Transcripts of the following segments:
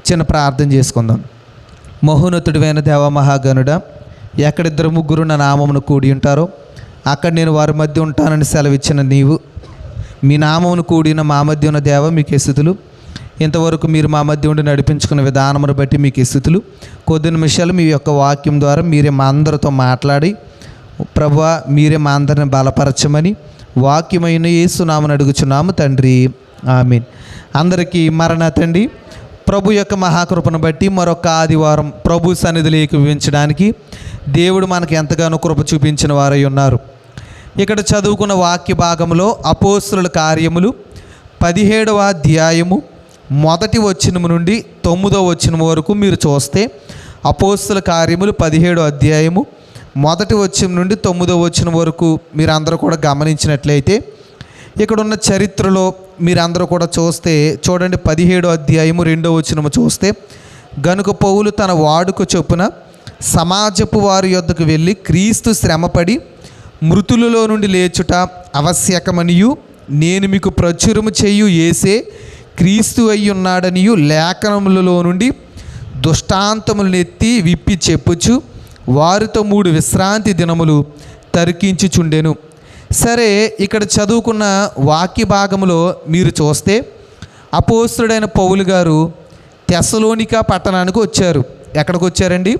చిన్న ప్రార్థన చేసుకుందాం. మహోన్నతుడైన దేవ మహాగణుడ, ఎక్కడిద్దరు ముగ్గురు నా నామమును కూడి ఉంటారో అక్కడ నేను వారి మధ్య ఉంటానని సెలవిచ్చిన నీవు, మీ నామమును కూడిన మా మధ్య ఉన్న దేవ మీకు స్తుతులు. ఇంతవరకు మీరు మా మధ్య ఉండి నడిపించుకున్న విధానమును బట్టి మీకు స్తుతులు. కొద్ది నిమిషాలు మీ యొక్క వాక్యం ద్వారా మీరే మా అందరితో మాట్లాడి ప్రభువా, మీరే మా అందరిని బలపరచమని వాక్యమైన యేసు నామమున అడుగుచున్నాము తండ్రి, ఆమేన్. అందరికీ మరణాతండి. ప్రభు యొక్క మహాకృపను బట్టి మరొక ఆదివారం ప్రభు సన్నిధిలో ఏకీభవించడానికి దేవుడు మనకు ఎంతగానో కృప చూపించిన వారై ఉన్నారు. ఇక్కడ చదువుకున్న వాక్య భాగంలో అపోస్తలుల కార్యములు 17వ అధ్యాయము 1వ వచనము నుండి 9వ వచనము వరకు మీరు చూస్తే, అపోస్తలుల కార్యములు 17వ అధ్యాయము 1వ వచనం నుండి 9వ వచనం వరకు మీరందరూ కూడా గమనించినట్లయితే, ఇక్కడ ఉన్న చరిత్రలో మీరందరూ కూడా చూస్తే చూడండి, 17వ అధ్యాయము 2వ వచనము చూస్తే, గనుక పౌలు తన వాడుక చొప్పున సమాజపు వారి యొద్దకు వెళ్ళి క్రీస్తు శ్రమపడి మృతులలో నుండి లేచుట ఆవశ్యకమనియు, నేను మీకు ప్రచురము చేయు యేసే క్రీస్తు అయి ఉన్నాడనియు లేఖనములలో నుండి దుష్టాంతములను ఎత్తి విప్పి చెప్పుచు వారితో 3 విశ్రాంతి దినములు తరికించుచుండెను. సరే, ఇక్కడ చదువుకున్న వాక్య భాగంలో మీరు చూస్తే అపోస్తలుడైన పౌలు గారు తెస్సలోనిక పట్టణానికి వచ్చారు. ఎక్కడికి వచ్చారండి?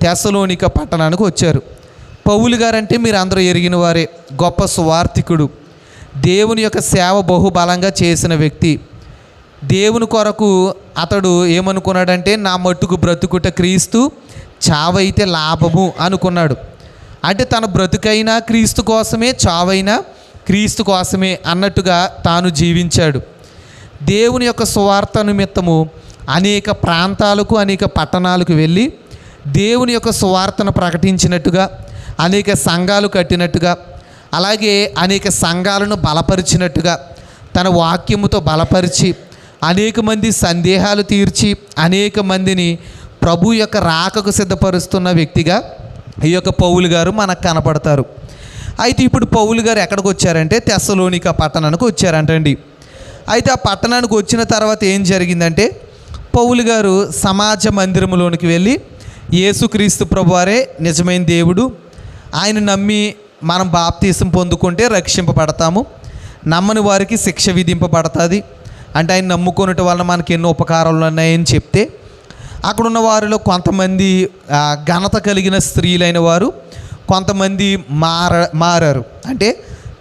తెస్సలోనిక పట్టణానికి వచ్చారు. పౌలు గారు అంటే మీరు అందరూ ఎరిగిన వారే, గొప్ప సువార్థికుడు, దేవుని యొక్క సేవ బహుబలంగా చేసిన వ్యక్తి. దేవుని కొరకు అతడు ఏమనుకున్నాడంటే, నా మట్టుకు బ్రతుకుట క్రీస్తు, చావైతే లాభము అనుకున్నాడు. అంటే తన బ్రతుకైనా క్రీస్తు కోసమే, చావైనా క్రీస్తు కోసమే అన్నట్టుగా తాను జీవించాడు. దేవుని యొక్క సువార్త నిమిత్తము అనేక ప్రాంతాలకు, అనేక పట్టణాలకు వెళ్ళి దేవుని యొక్క సువార్తను ప్రకటించినట్టుగా, అనేక సంఘాలు కట్టినట్టుగా, అలాగే అనేక సంఘాలను బలపరిచినట్టుగా, తన వాక్యముతో బలపరిచి అనేక మంది సందేహాలు తీర్చి అనేక మందిని ప్రభు యొక్క రాకకు సిద్ధపరుస్తున్న వ్యక్తిగా ఈ యొక్క పౌలు గారు మనకు కనపడతారు. అయితే ఇప్పుడు పౌలు గారు ఎక్కడికి వచ్చారంటే తెస్సలోనిక పట్టణానికి వచ్చారంటండి. అయితే ఆ పట్టణానికి వచ్చిన తర్వాత ఏం జరిగిందంటే, పౌలు గారు సమాజ మందిరంలోనికి వెళ్ళి యేసుక్రీస్తు ప్రభువారే నిజమైన దేవుడు, ఆయన నమ్మి మనం బాప్తీసం పొందుకుంటే రక్షింపబడతాము, నమ్మని వారికి శిక్ష విధింపబడుతుంది, అంటే ఆయన నమ్ముకొనటం వలన మనకి ఎన్నో ఉపకారాలు ఉన్నాయని చెప్తే, అక్కడున్న వారిలో కొంతమంది ఘనత కలిగిన స్త్రీలైన వారు కొంతమంది మారారు. అంటే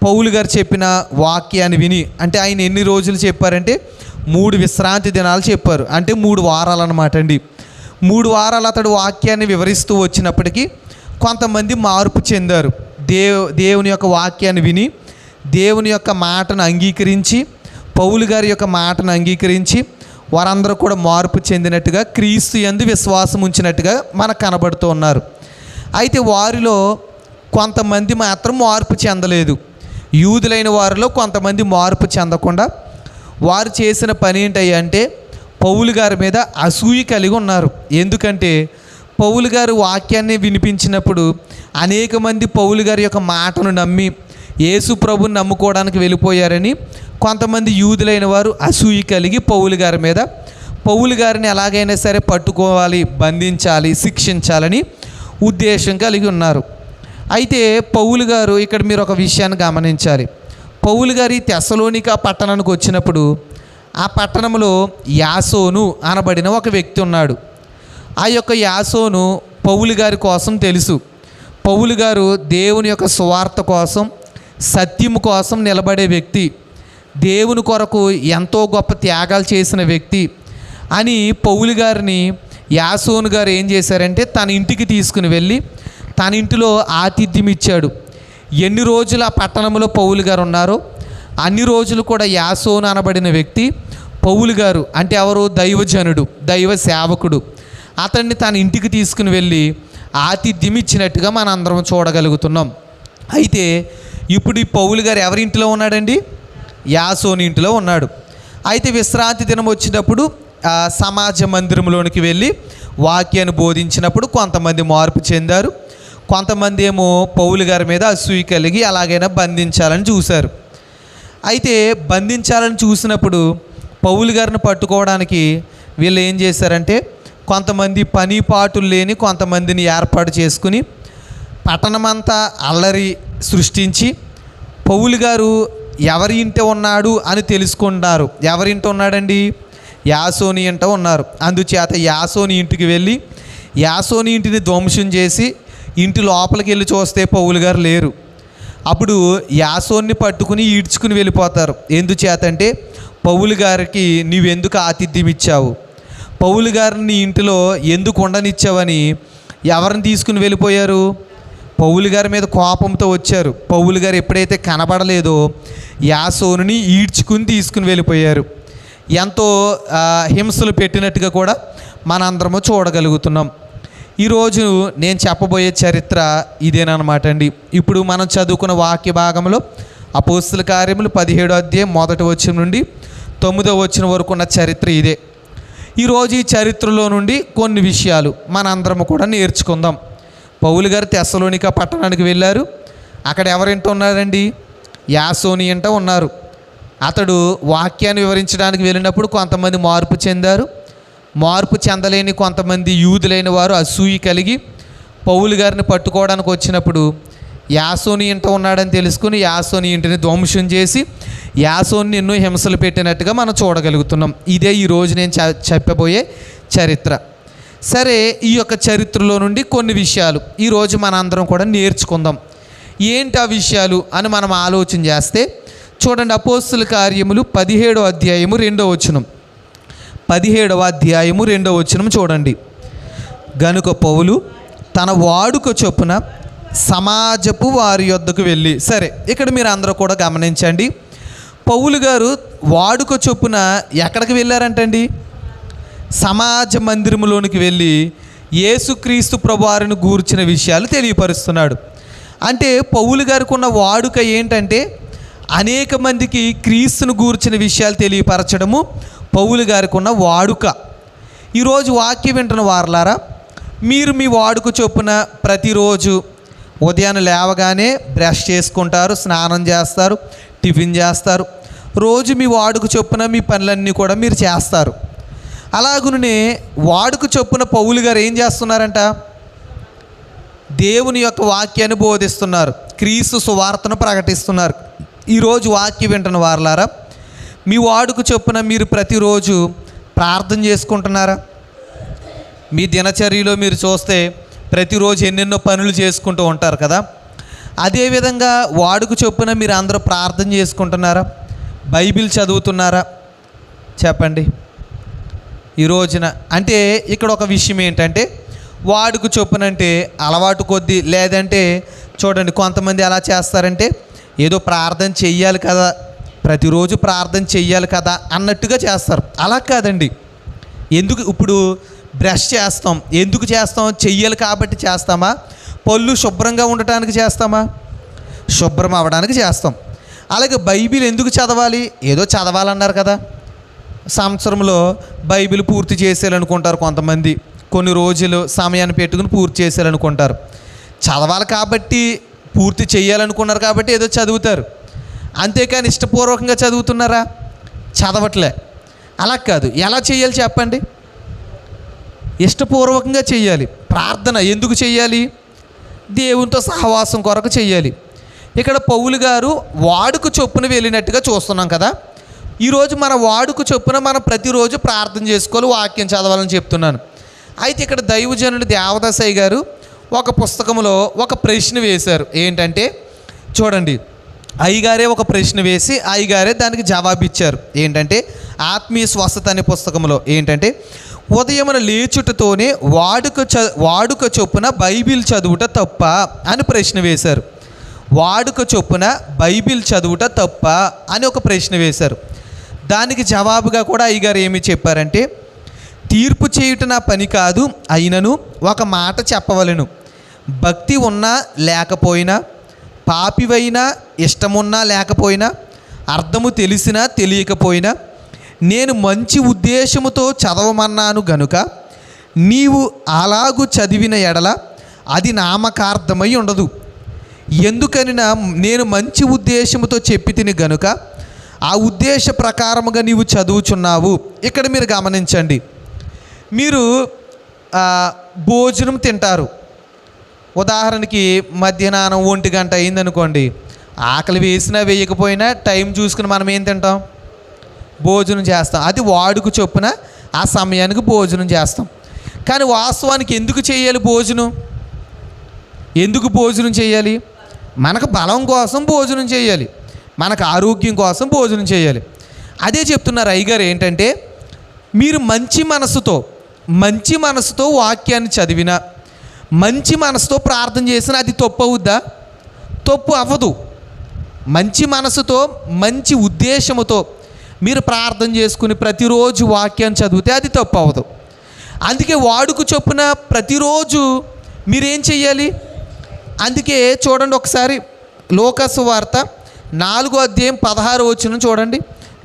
పౌలు గారు చెప్పిన వాక్యాన్ని విని, అంటే ఆయన ఎన్ని రోజులు చెప్పారంటే 3 విశ్రాంతి దినాలు చెప్పారు, అంటే 3 వారాలు అన్నమాట అండి. 3 వారాలు అతడు వాక్యాన్ని వివరిస్తూ వచ్చినప్పటికీ కొంతమంది మార్పు చెందారు. దేవుని యొక్క వాక్యాన్ని విని దేవుని యొక్క మాటను అంగీకరించి, పౌలు గారి యొక్క మాటను అంగీకరించి వారందరూ కూడా మార్పు చెందినట్టుగా, క్రీస్తు యందు విశ్వాసం ఉంచినట్టుగా మనకు కనబడుతూ ఉన్నారు. అయితే వారిలో కొంతమంది మాత్రం మార్పు చెందలేదు. యూదులైన వారిలో కొంతమంది మార్పు చెందకుండా వారు చేసిన పని ఏంటంటే పౌలు గారి మీద అసూయ కలిగి ఉన్నారు. ఎందుకంటే పౌలు గారు వాక్యాన్ని వినిపించినప్పుడు అనేక మంది పౌలు గారి యొక్క మాటను నమ్మి యేసు ప్రభుని నమ్ముకోవడానికి వెళ్ళిపోయారని కొంతమంది యూదులైన వారు అసూయ కలిగి పౌలు గారి మీద, పౌలు గారిని ఎలాగైనా సరే పట్టుకోవాలి, బంధించాలి, శిక్షించాలని ఉద్దేశం కలిగి ఉన్నారు. అయితే పౌలు గారు ఇక్కడ మీరు ఒక విషయాన్ని గమనించాలి. పౌలు గారి తెస్సలోనిక పట్టణానికి వచ్చినప్పుడు ఆ పట్టణంలో యాసోను అనబడిన ఒక వ్యక్తి ఉన్నాడు. ఆ యొక్క యాసోను పౌలు గారి కోసం తెలుసు. పౌలు గారు దేవుని యొక్క సువార్త కోసం, సత్యము కోసం నిలబడే వ్యక్తి, దేవుని కొరకు ఎంతో గొప్ప త్యాగాలు చేసిన వ్యక్తి అని పౌలు గారిని యాసోను గారు ఏం చేశారంటే తన ఇంటికి తీసుకుని వెళ్ళి తన ఇంటిలో ఆతిథ్యం ఇచ్చాడు. ఎన్ని రోజులు ఆ పట్టణంలో పౌలు గారు ఉన్నారో అన్ని రోజులు కూడా యాసోను అనబడిన వ్యక్తి పౌలు గారు అంటే ఎవరు? దైవజనుడు, దైవ సేవకుడు. అతన్ని తన ఇంటికి తీసుకుని వెళ్ళి ఆతిథ్యం ఇచ్చినట్టుగా మనం అందరం చూడగలుగుతున్నాం. అయితే ఇప్పుడు ఈ పౌలు గారు ఎవరి ఇంటిలో ఉన్నాడండి? యాసోని ఇంటిలో ఉన్నాడు. అయితే విశ్రాంతి దినం వచ్చినప్పుడు సమాజ మందిరంలోనికి వెళ్ళి వాక్యాన్ని బోధించినప్పుడు కొంతమంది మార్పు చెందారు, కొంతమంది ఏమో పౌలు గారి మీద అసూయ కలిగి అలాగైనా బంధించాలని చూశారు. అయితే బంధించాలని చూసినప్పుడు పౌలు గారిని పట్టుకోవడానికి వీళ్ళు ఏం చేశారంటే కొంతమంది పని పాటులు లేని కొంతమందిని ఏర్పాటు చేసుకుని పట్టణమంతా అల్లరి సృష్టించి పౌలు గారు ఎవరి ఇంట ఉన్నాడు అని తెలుసుకున్నారు. ఎవరింట ఉన్నాడండి? యాసోని ఇంట ఉన్నారు. అందుచేత యాసోని ఇంటికి వెళ్ళి యాసోని ఇంటిని ధ్వంసం చేసి ఇంటి లోపలికి వెళ్ళి చూస్తే పౌలు గారు లేరు. అప్పుడు యాసోన్ని పట్టుకుని ఈడ్చుకుని వెళ్ళిపోతారు. ఎందుచేతంటే పౌలు గారికి నీవెందుకు ఆతిథ్యం ఇచ్చావు, పౌలు గారిని ఇంటిలో ఎందుకు ఉండనిచ్చావని ఎవరిని తీసుకుని వెళ్ళిపోయారు? పౌలు గారి మీద కోపంతో వచ్చారు. పౌలు గారు ఎప్పుడైతే కనబడలేదో యాసోనుని ఈడ్చుకుని తీసుకుని వెళ్ళిపోయారు. ఎంతో హింసలు పెట్టినట్టుగా కూడా మనందరము చూడగలుగుతున్నాం. ఈరోజు నేను చెప్పబోయే చరిత్ర ఇదేనమాట అండి. ఇప్పుడు మనం చదువుకున్న వాక్య భాగంలో అపోస్తల కార్యములు 17వ అధ్యాయం 1వ వచనం నుండి 9వ వచనం వరకు ఉన్న చరిత్ర ఇదే. ఈరోజు ఈ చరిత్రలో నుండి కొన్ని విషయాలు మనందరము కూడా నేర్చుకుందాం. పౌలు గారు తెస్సలోనిక పట్టణానికి వెళ్ళారు. అక్కడ ఎవరింట ఉన్నారండి? యాసోని ఇంట ఉన్నారు. అతడు వాక్యాన్ని వివరించడానికి వెళ్ళినప్పుడు కొంతమంది మార్పు చెందారు. మార్పు చెందలేని కొంతమంది యూదులైన వారు అసూయ కలిగి పౌలు గారిని పట్టుకోవడానికి వచ్చినప్పుడు యాసోని ఇంట ఉన్నాడని తెలుసుకుని యాసోని ఇంటిని ధ్వంసం చేసి యాసోని ఎన్నో హింసలు పెట్టినట్టుగా మనం చూడగలుగుతున్నాం. ఇదే ఈరోజు నేను చెప్పబోయే చరిత్ర. సరే, ఈ యొక్క చరిత్రలో నుండి కొన్ని విషయాలు ఈరోజు మనందరం కూడా నేర్చుకుందాం. ఏంటి ఆ విషయాలు అని మనం ఆలోచన చేస్తే చూడండి, అపోస్తల కార్యములు 17వ అధ్యాయము 2వ వచనం. 17వ అధ్యాయము 2వ వచనం చూడండి. గనుక పౌలు తన వాడుక చొప్పున సమాజపు వారి యొద్దకు వెళ్ళి. సరే, ఇక్కడ మీరు అందరూ కూడా గమనించండి. పౌలు గారు వాడుక చొప్పున ఎక్కడికి వెళ్ళారంటండి? సమాజ మందిరములోనికి వెళ్ళి యేసుక్రీస్తు ప్రభువారిని గూర్చిన విషయాలు తెలియపరుస్తున్నాడు. అంటే పౌలు గారికి ఉన్న వాడుక ఏంటంటే అనేక మందికి క్రీస్తును గూర్చిన విషయాలు తెలియపరచడము పౌలు గారికి ఉన్న వాడుక. ఈరోజు వాక్యం వింటున్న వారలారా, మీరు మీ వాడుక చొప్పున ప్రతిరోజు ఉదయాన్నే లేవగానే బ్రష్ చేసుకుంటారు, స్నానం చేస్తారు, టిఫిన్ చేస్తారు. రోజు మీ వాడుక చొప్పున మీ పనులన్నీ కూడా మీరు చేస్తారు. అలాగునే వాడుక చొప్పున పౌలు గారు ఏం చేస్తున్నారంట? దేవుని యొక్క వాక్యాన్ని బోధిస్తున్నారు, క్రీస్తు సువార్తను ప్రకటిస్తున్నారు. ఈరోజు వాక్యం వింటున్న వారలారా, మీ వాడుక చొప్పున మీరు ప్రతిరోజు ప్రార్థన చేసుకుంటున్నారా? మీ దినచర్యలో మీరు చూస్తే ప్రతిరోజు ఎన్నెన్నో పనులు చేసుకుంటూ ఉంటారు కదా. అదేవిధంగా వాడుక చొప్పున మీరు అందరూ ప్రార్థన చేసుకుంటున్నారా? బైబిల్ చదువుతున్నారా? చెప్పండి. ఈ రోజున అంటే ఇక్కడ ఒక విషయం ఏంటంటే వాడుక చొప్పునంటే అలవాటు కొద్దీ, లేదంటే చూడండి కొంతమంది ఎలా చేస్తారంటే ఏదో ప్రార్థన చెయ్యాలి కదా, ప్రతిరోజు ప్రార్థన చెయ్యాలి కదా అన్నట్టుగా చేస్తారు. అలా కాదండి. ఎందుకు ఇప్పుడు బ్రష్ చేస్తాం, ఎందుకు చేస్తాం? చెయ్యాలి కాబట్టి చేస్తామా? పళ్ళు శుభ్రంగా ఉండటానికి చేస్తామా? శుభ్రం అవ్వడానికి చేస్తాం. అలాగే బైబిల్ ఎందుకు చదవాలి? ఏదో చదవాలన్నారు కదా. సంవత్సరంలో బైబిల్ పూర్తి చేసేయాలనుకుంటారు కొంతమంది. కొన్ని రోజులు సమయాన్ని పెట్టుకుని పూర్తి చేసేయాలనుకుంటారు. చదవాలి కాబట్టి, పూర్తి చేయాలనుకున్నారు కాబట్టి ఏదో చదువుతారు. అంతేకాని ఇష్టపూర్వకంగా చదువుతున్నారా? చదవట్లే. అలా కాదు. ఎలా చేయాలి చెప్పండి? ఇష్టపూర్వకంగా చేయాలి. ప్రార్థన ఎందుకు చేయాలి? దేవునితో సహవాసం కొరకు చేయాలి. ఇక్కడ పౌలు గారు వాడుక చొప్పున వెళ్ళినట్టుగా చూస్తున్నాం కదా. ఈరోజు మన వాడుక చొప్పున మనం ప్రతిరోజు ప్రార్థన చేసుకోవాలి, వాక్యం చదవాలని చెప్తున్నాను. అయితే ఇక్కడ దైవజనుడు దేవదాసయ్య గారు ఒక పుస్తకంలో ఒక ప్రశ్న వేశారు. ఏంటంటే చూడండి, అయ్యగారే ఒక ప్రశ్న వేసి అయ్యగారే దానికి జవాబు ఇచ్చారు. ఏంటంటే ఆత్మీయ స్వస్థత అనే పుస్తకంలో ఏంటంటే ఉదయమున లేచుటతోనే వాడుక చొప్పున బైబిల్ చదువుట తప్ప అని ప్రశ్న వేశారు. వాడుక చొప్పున బైబిల్ చదువుట తప్ప అని ఒక ప్రశ్న వేశారు. దానికి జవాబుగా కూడా అయ్యగారు ఏమి చెప్పారంటే, తీర్పు చేయుట నా పని కాదు, అయినను ఒక మాట చెప్పవలెను. భక్తి ఉన్నా లేకపోయినా, పాపివైనా ఇష్టమున్నా లేకపోయినా, అర్థము తెలిసినా తెలియకపోయినా, నేను మంచి ఉద్దేశముతో చదవమన్నాను గనుక నీవు అలాగు చదివిన ఎడల అది నామకార్థమై ఉండదు. ఎందుకని నేను మంచి ఉద్దేశముతో చెప్పి తిని గనుక ఆ ఉద్దేశ ప్రకారముగా నీవు చదువుచున్నావు. ఇక్కడ మీరు గమనించండి, మీరు భోజనం తింటారు. ఉదాహరణకి మధ్యాహ్నం 1 గంట అయిందనుకోండి, ఆకలి వేసినా వేయకపోయినా టైం చూసుకుని మనం ఏం తింటాం? భోజనం చేస్తాం. అది వాడుక చొప్పున ఆ సమయానికి భోజనం చేస్తాం. కానీ వాస్తవానికి ఎందుకు చేయాలి భోజనం? ఎందుకు భోజనం చేయాలి? మనకు బలం కోసం భోజనం చేయాలి, మనకు ఆరోగ్యం కోసం భోజనం చేయాలి. అదే చెప్తున్నారు అయ్యగారు. ఏంటంటే, మీరు మంచి మనసుతో వాక్యాన్ని చదివినా, మంచి మనసుతో ప్రార్థన చేసినా అది తప్పు అవుద్దా? తప్పు అవ్వదు. మంచి మనసుతో, మంచి ఉద్దేశముతో మీరు ప్రార్థన చేసుకుని ప్రతిరోజు వాక్యాన్ని చదివితే అది తప్పు అవ్వదు. అందుకే వాడుక చొప్పున ప్రతిరోజు మీరేం చెయ్యాలి? అందుకే చూడండి ఒకసారి లూకాసు వార్త 4వ అధ్యాయం 16వ వచనం చూడండి.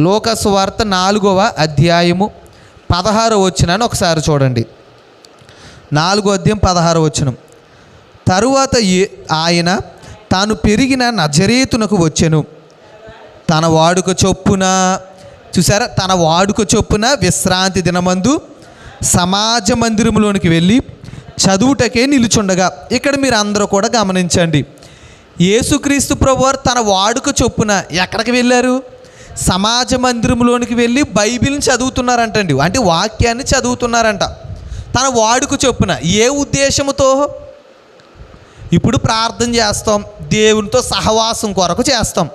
లూకాసు వార్త 4వ అధ్యాయము 16వ వచనాన్ని ఒకసారి చూడండి. 4వ అధ్యాయం 16వ వచనం. తరువాత ఆయన తాను పెరిగిన నజరేతునకు వచ్చెను. తన వాడుక చొప్పున, చూసారా, తన వాడుక చొప్పున విశ్రాంతి దినమందు సమాజ మందిరంలోనికి వెళ్ళి చదువుటకే నిలుచుండగా. ఇక్కడ మీరు అందరూ కూడా గమనించండి. యేసుక్రీస్తు ప్రభువారు తన వాడుక చొప్పున ఎక్కడికి వెళ్ళారు? సమాజ మందిరంలోనికి వెళ్ళి బైబిల్ని చదువుతున్నారంటండి. అంటే వాక్యాన్ని చదువుతున్నారంట తన వాడుక చొప్పున. ఏ ఉద్దేశముతో? ఇప్పుడు ప్రార్థన చేస్తాం, దేవునితో సహవాసం కొరకు చేస్తాం,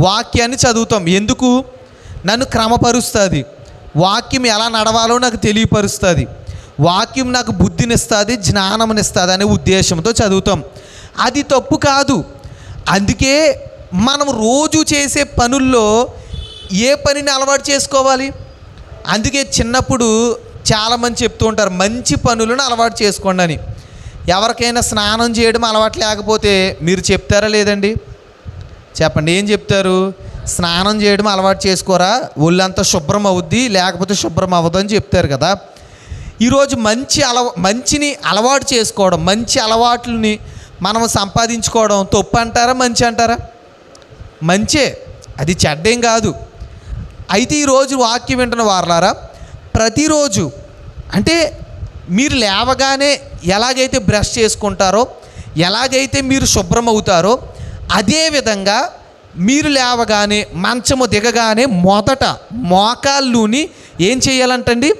వాక్యాన్ని చదువుతాం. ఎందుకు? నన్ను క్రమపరుస్తుంది, వాక్యం ఎలా నడవాలో నాకు తెలియపరుస్తుంది, వాక్యం నాకు బుద్ధినిస్తుంది, జ్ఞానమునిస్తుంది అనే ఉద్దేశంతో చదువుతాం. అది తప్పు కాదు. అందుకే మనం రోజు చేసే పనుల్లో ఏ పనిని అలవాటు చేసుకోవాలి? అందుకే చిన్నప్పుడు చాలామంది చెప్తూ ఉంటారు, మంచి పనులను అలవాటు చేసుకోండి అని. ఎవరికైనా స్నానం చేయడం అలవాటు లేకపోతే మీరు చెప్తారా లేదండి? చెప్పండి, ఏం చెప్తారు? స్నానం చేయడం అలవాటు చేసుకోరా, ఒళ్ళంతా శుభ్రం అవుద్ది, లేకపోతే శుభ్రం అవ్వదు అని చెప్తారు కదా. ఈరోజు మంచిని అలవాటు చేసుకోవడం, మంచి అలవాట్లని మనం సంపాదించుకోవడం తప్పు అంటారా, మంచి అంటారా? మంచే, అది చెడ్డేం కాదు. అయితే ఈరోజు వాక్యం వింటున్న వారలారా, ప్రతిరోజు అంటే మీరు లేవగానే ఎలాగైతే బ్రష్ చేసుకుంటారో, ఎలాగైతే మీరు శుభ్రం అవుతారో, అదేవిధంగా మీరు లేవగానే మంచము దిగగానే మొదట మోకాళ్ళుని ఏం చేయాలంటండి?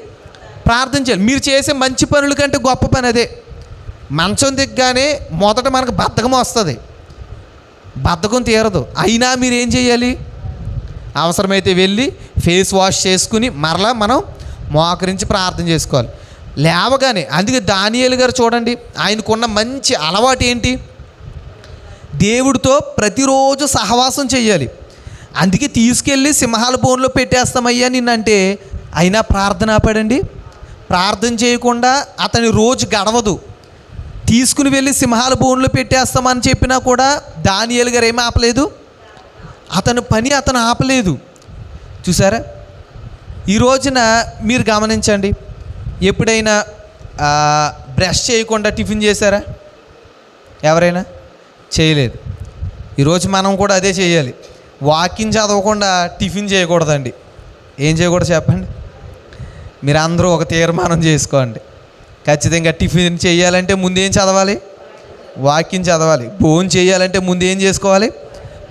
ప్రార్థన చేయాలి. మీరు చేసే మంచి పనుల కంటే గొప్ప పని అదే. మంచం దిగ్గానే మొదట మనకు బద్ధకం వస్తుంది, బద్ధకం తీరదు. అయినా మీరు ఏం చేయాలి? అవసరమైతే వెళ్ళి ఫేస్ వాష్ చేసుకుని మరలా మనం మోకరించి ప్రార్థన చేసుకోవాలి లేవగానే. అందుకే దానియేలు గారు చూడండి, ఆయనకున్న మంచి అలవాటు ఏంటి? దేవుడితో ప్రతిరోజు సహవాసం చేయాలి. అందుకే తీసుకెళ్ళి సింహాల బోన్లో పెట్టేస్తామయ్యా నిన్నంటే అయినా ప్రార్థన ఆపాడండి. ప్రార్థన చేయకుండా అతని రోజు గడవదు. తీసుకుని వెళ్ళి సింహాల బోన్లో పెట్టేస్తామని చెప్పినా కూడా దానియేలు గారు ఏమీ ఆపలేదు, అతని పని అతను ఆపలేదు. చూసారా? ఈ రోజున మీరు గమనించండి, ఎప్పుడైనా బ్రష్ చేయకుండా టిఫిన్ చేశారా? ఎవరైనా చేయలేదు. ఈరోజు మనం కూడా అదే చేయాలి. వాకింగ్ చదవకుండా టిఫిన్ చేయకూడదండి. ఏం చేయకూడదు చెప్పండి? మీరు అందరూ ఒక తీర్మానం చేసుకోండి. ఖచ్చితంగా టిఫిన్ చేయాలంటే ముందు ఏం చదవాలి? వాకింగ్ చదవాలి. భోజనం చేయాలంటే ముందు ఏం చేసుకోవాలి?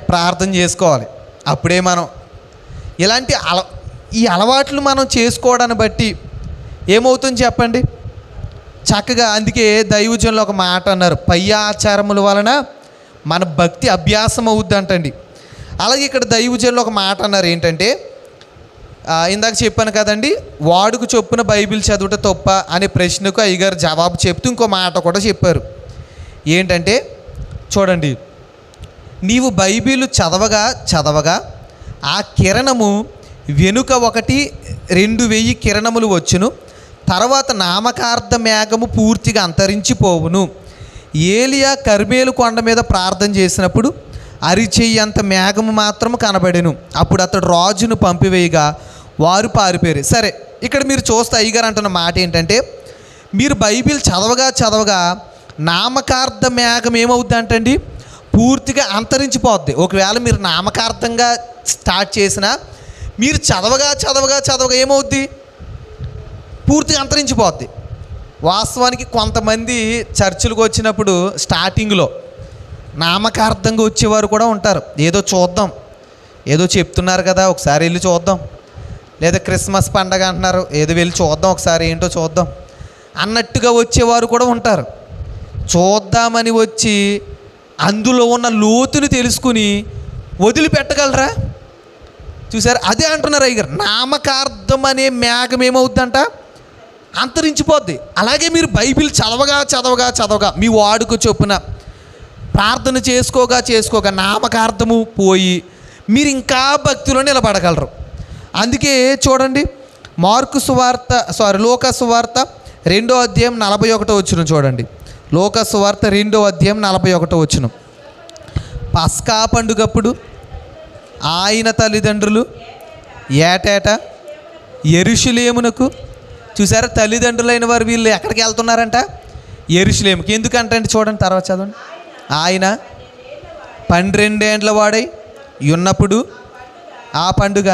ప్రార్థన చేసుకోవాలి. అప్పుడే మనం ఇలాంటి ఈ అలవాట్లు మనం చేసుకోవడాన్ని బట్టి ఏమవుతుంది చెప్పండి? చక్కగా. అందుకే దైవజనులు ఒక మాట అన్నారు, పై ఆచారముల వలన మన భక్తి అభ్యాసం అవుద్ది అంటండి. అలాగే ఇక్కడ దైవజనులు ఒక మాట అన్నారు, ఏంటంటే ఇందాక చెప్పాను కదండి, వాడుకు చొప్పున బైబిల్ చదువుట తప్ప అనే ప్రశ్నకు అయ్యగారు జవాబు చెప్తూ ఇంకో మాట కూడా చెప్పారు. ఏంటంటే చూడండి, నీవు బైబిల్ చదవగా ఆ కిరణము వెనుక 1,000 కిరణములు వచ్చును, తర్వాత నామకార్థ మేఘము పూర్తిగా అంతరించిపోవును. ఏలియా కర్మేలు కొండ మీద ప్రార్థన చేసినప్పుడు అరిచెయ్యంత మేఘము మాత్రము కనబడెను. అప్పుడు అతడు రాజును పంపివేయగా వారు పారిపోయారు. సరే, ఇక్కడ మీరు చూస్తే అయ్యగారు అంటున్న మాట ఏంటంటే, మీరు బైబిల్ చదవగా నామకార్థ మేఘం ఏమవుద్ది అంటండి? పూర్తిగా అంతరించిపోద్ది. ఒకవేళ మీరు నామకార్థంగా స్టార్ట్ చేసినా మీరు చదవగా ఏమవుద్ది? పూర్తిగా అంతరించిపోద్ది. వాస్తవానికి కొంతమంది చర్చిలకు వచ్చినప్పుడు స్టార్టింగ్లో నామకార్థంగా వచ్చేవారు కూడా ఉంటారు. ఏదో చూద్దాం, ఏదో చెప్తున్నారు కదా ఒకసారి వెళ్ళి చూద్దాం, లేదా క్రిస్మస్ పండగ అంటున్నారు ఏదో వెళ్ళి చూద్దాం ఒకసారి ఏంటో చూద్దాం అన్నట్టుగా వచ్చేవారు కూడా ఉంటారు. చూద్దామని వచ్చి అందులో ఉన్న లోతుని తెలుసుకుని వదిలిపెట్టగలరా? చూసారు, అదే అంటున్నారు అయ్యగారు, నామకార్థం అనే మేఘం ఏమవుద్దంట, అంతరించిపోద్ది. అలాగే మీరు బైబిల్ చదవగా మీ వాడుక చొప్పున ప్రార్థన చేసుకోగా నామకార్థము పోయి మీరు ఇంకా భక్తిలో నిలబడగలరు. అందుకే చూడండి, లోకా సువార్త 2వ అధ్యాయం 41వ వచనం చూడండి. లోకా సువార్త 2వ అధ్యాయం 41వ వచనం. పస్కా పండుగప్పుడు ఆయన తల్లిదండ్రులు ఏటేటా యెరూషలేమునకు, చూసారా, తల్లిదండ్రులైన వారు వీళ్ళు ఎక్కడికి వెళ్తున్నారంట, యెరూషలేముకి. ఎందుకంటే చూడండి, తర్వాత చదవండి. ఆయన 12 ఏండ్ల వాడై ఉన్నప్పుడు ఆ పండుగ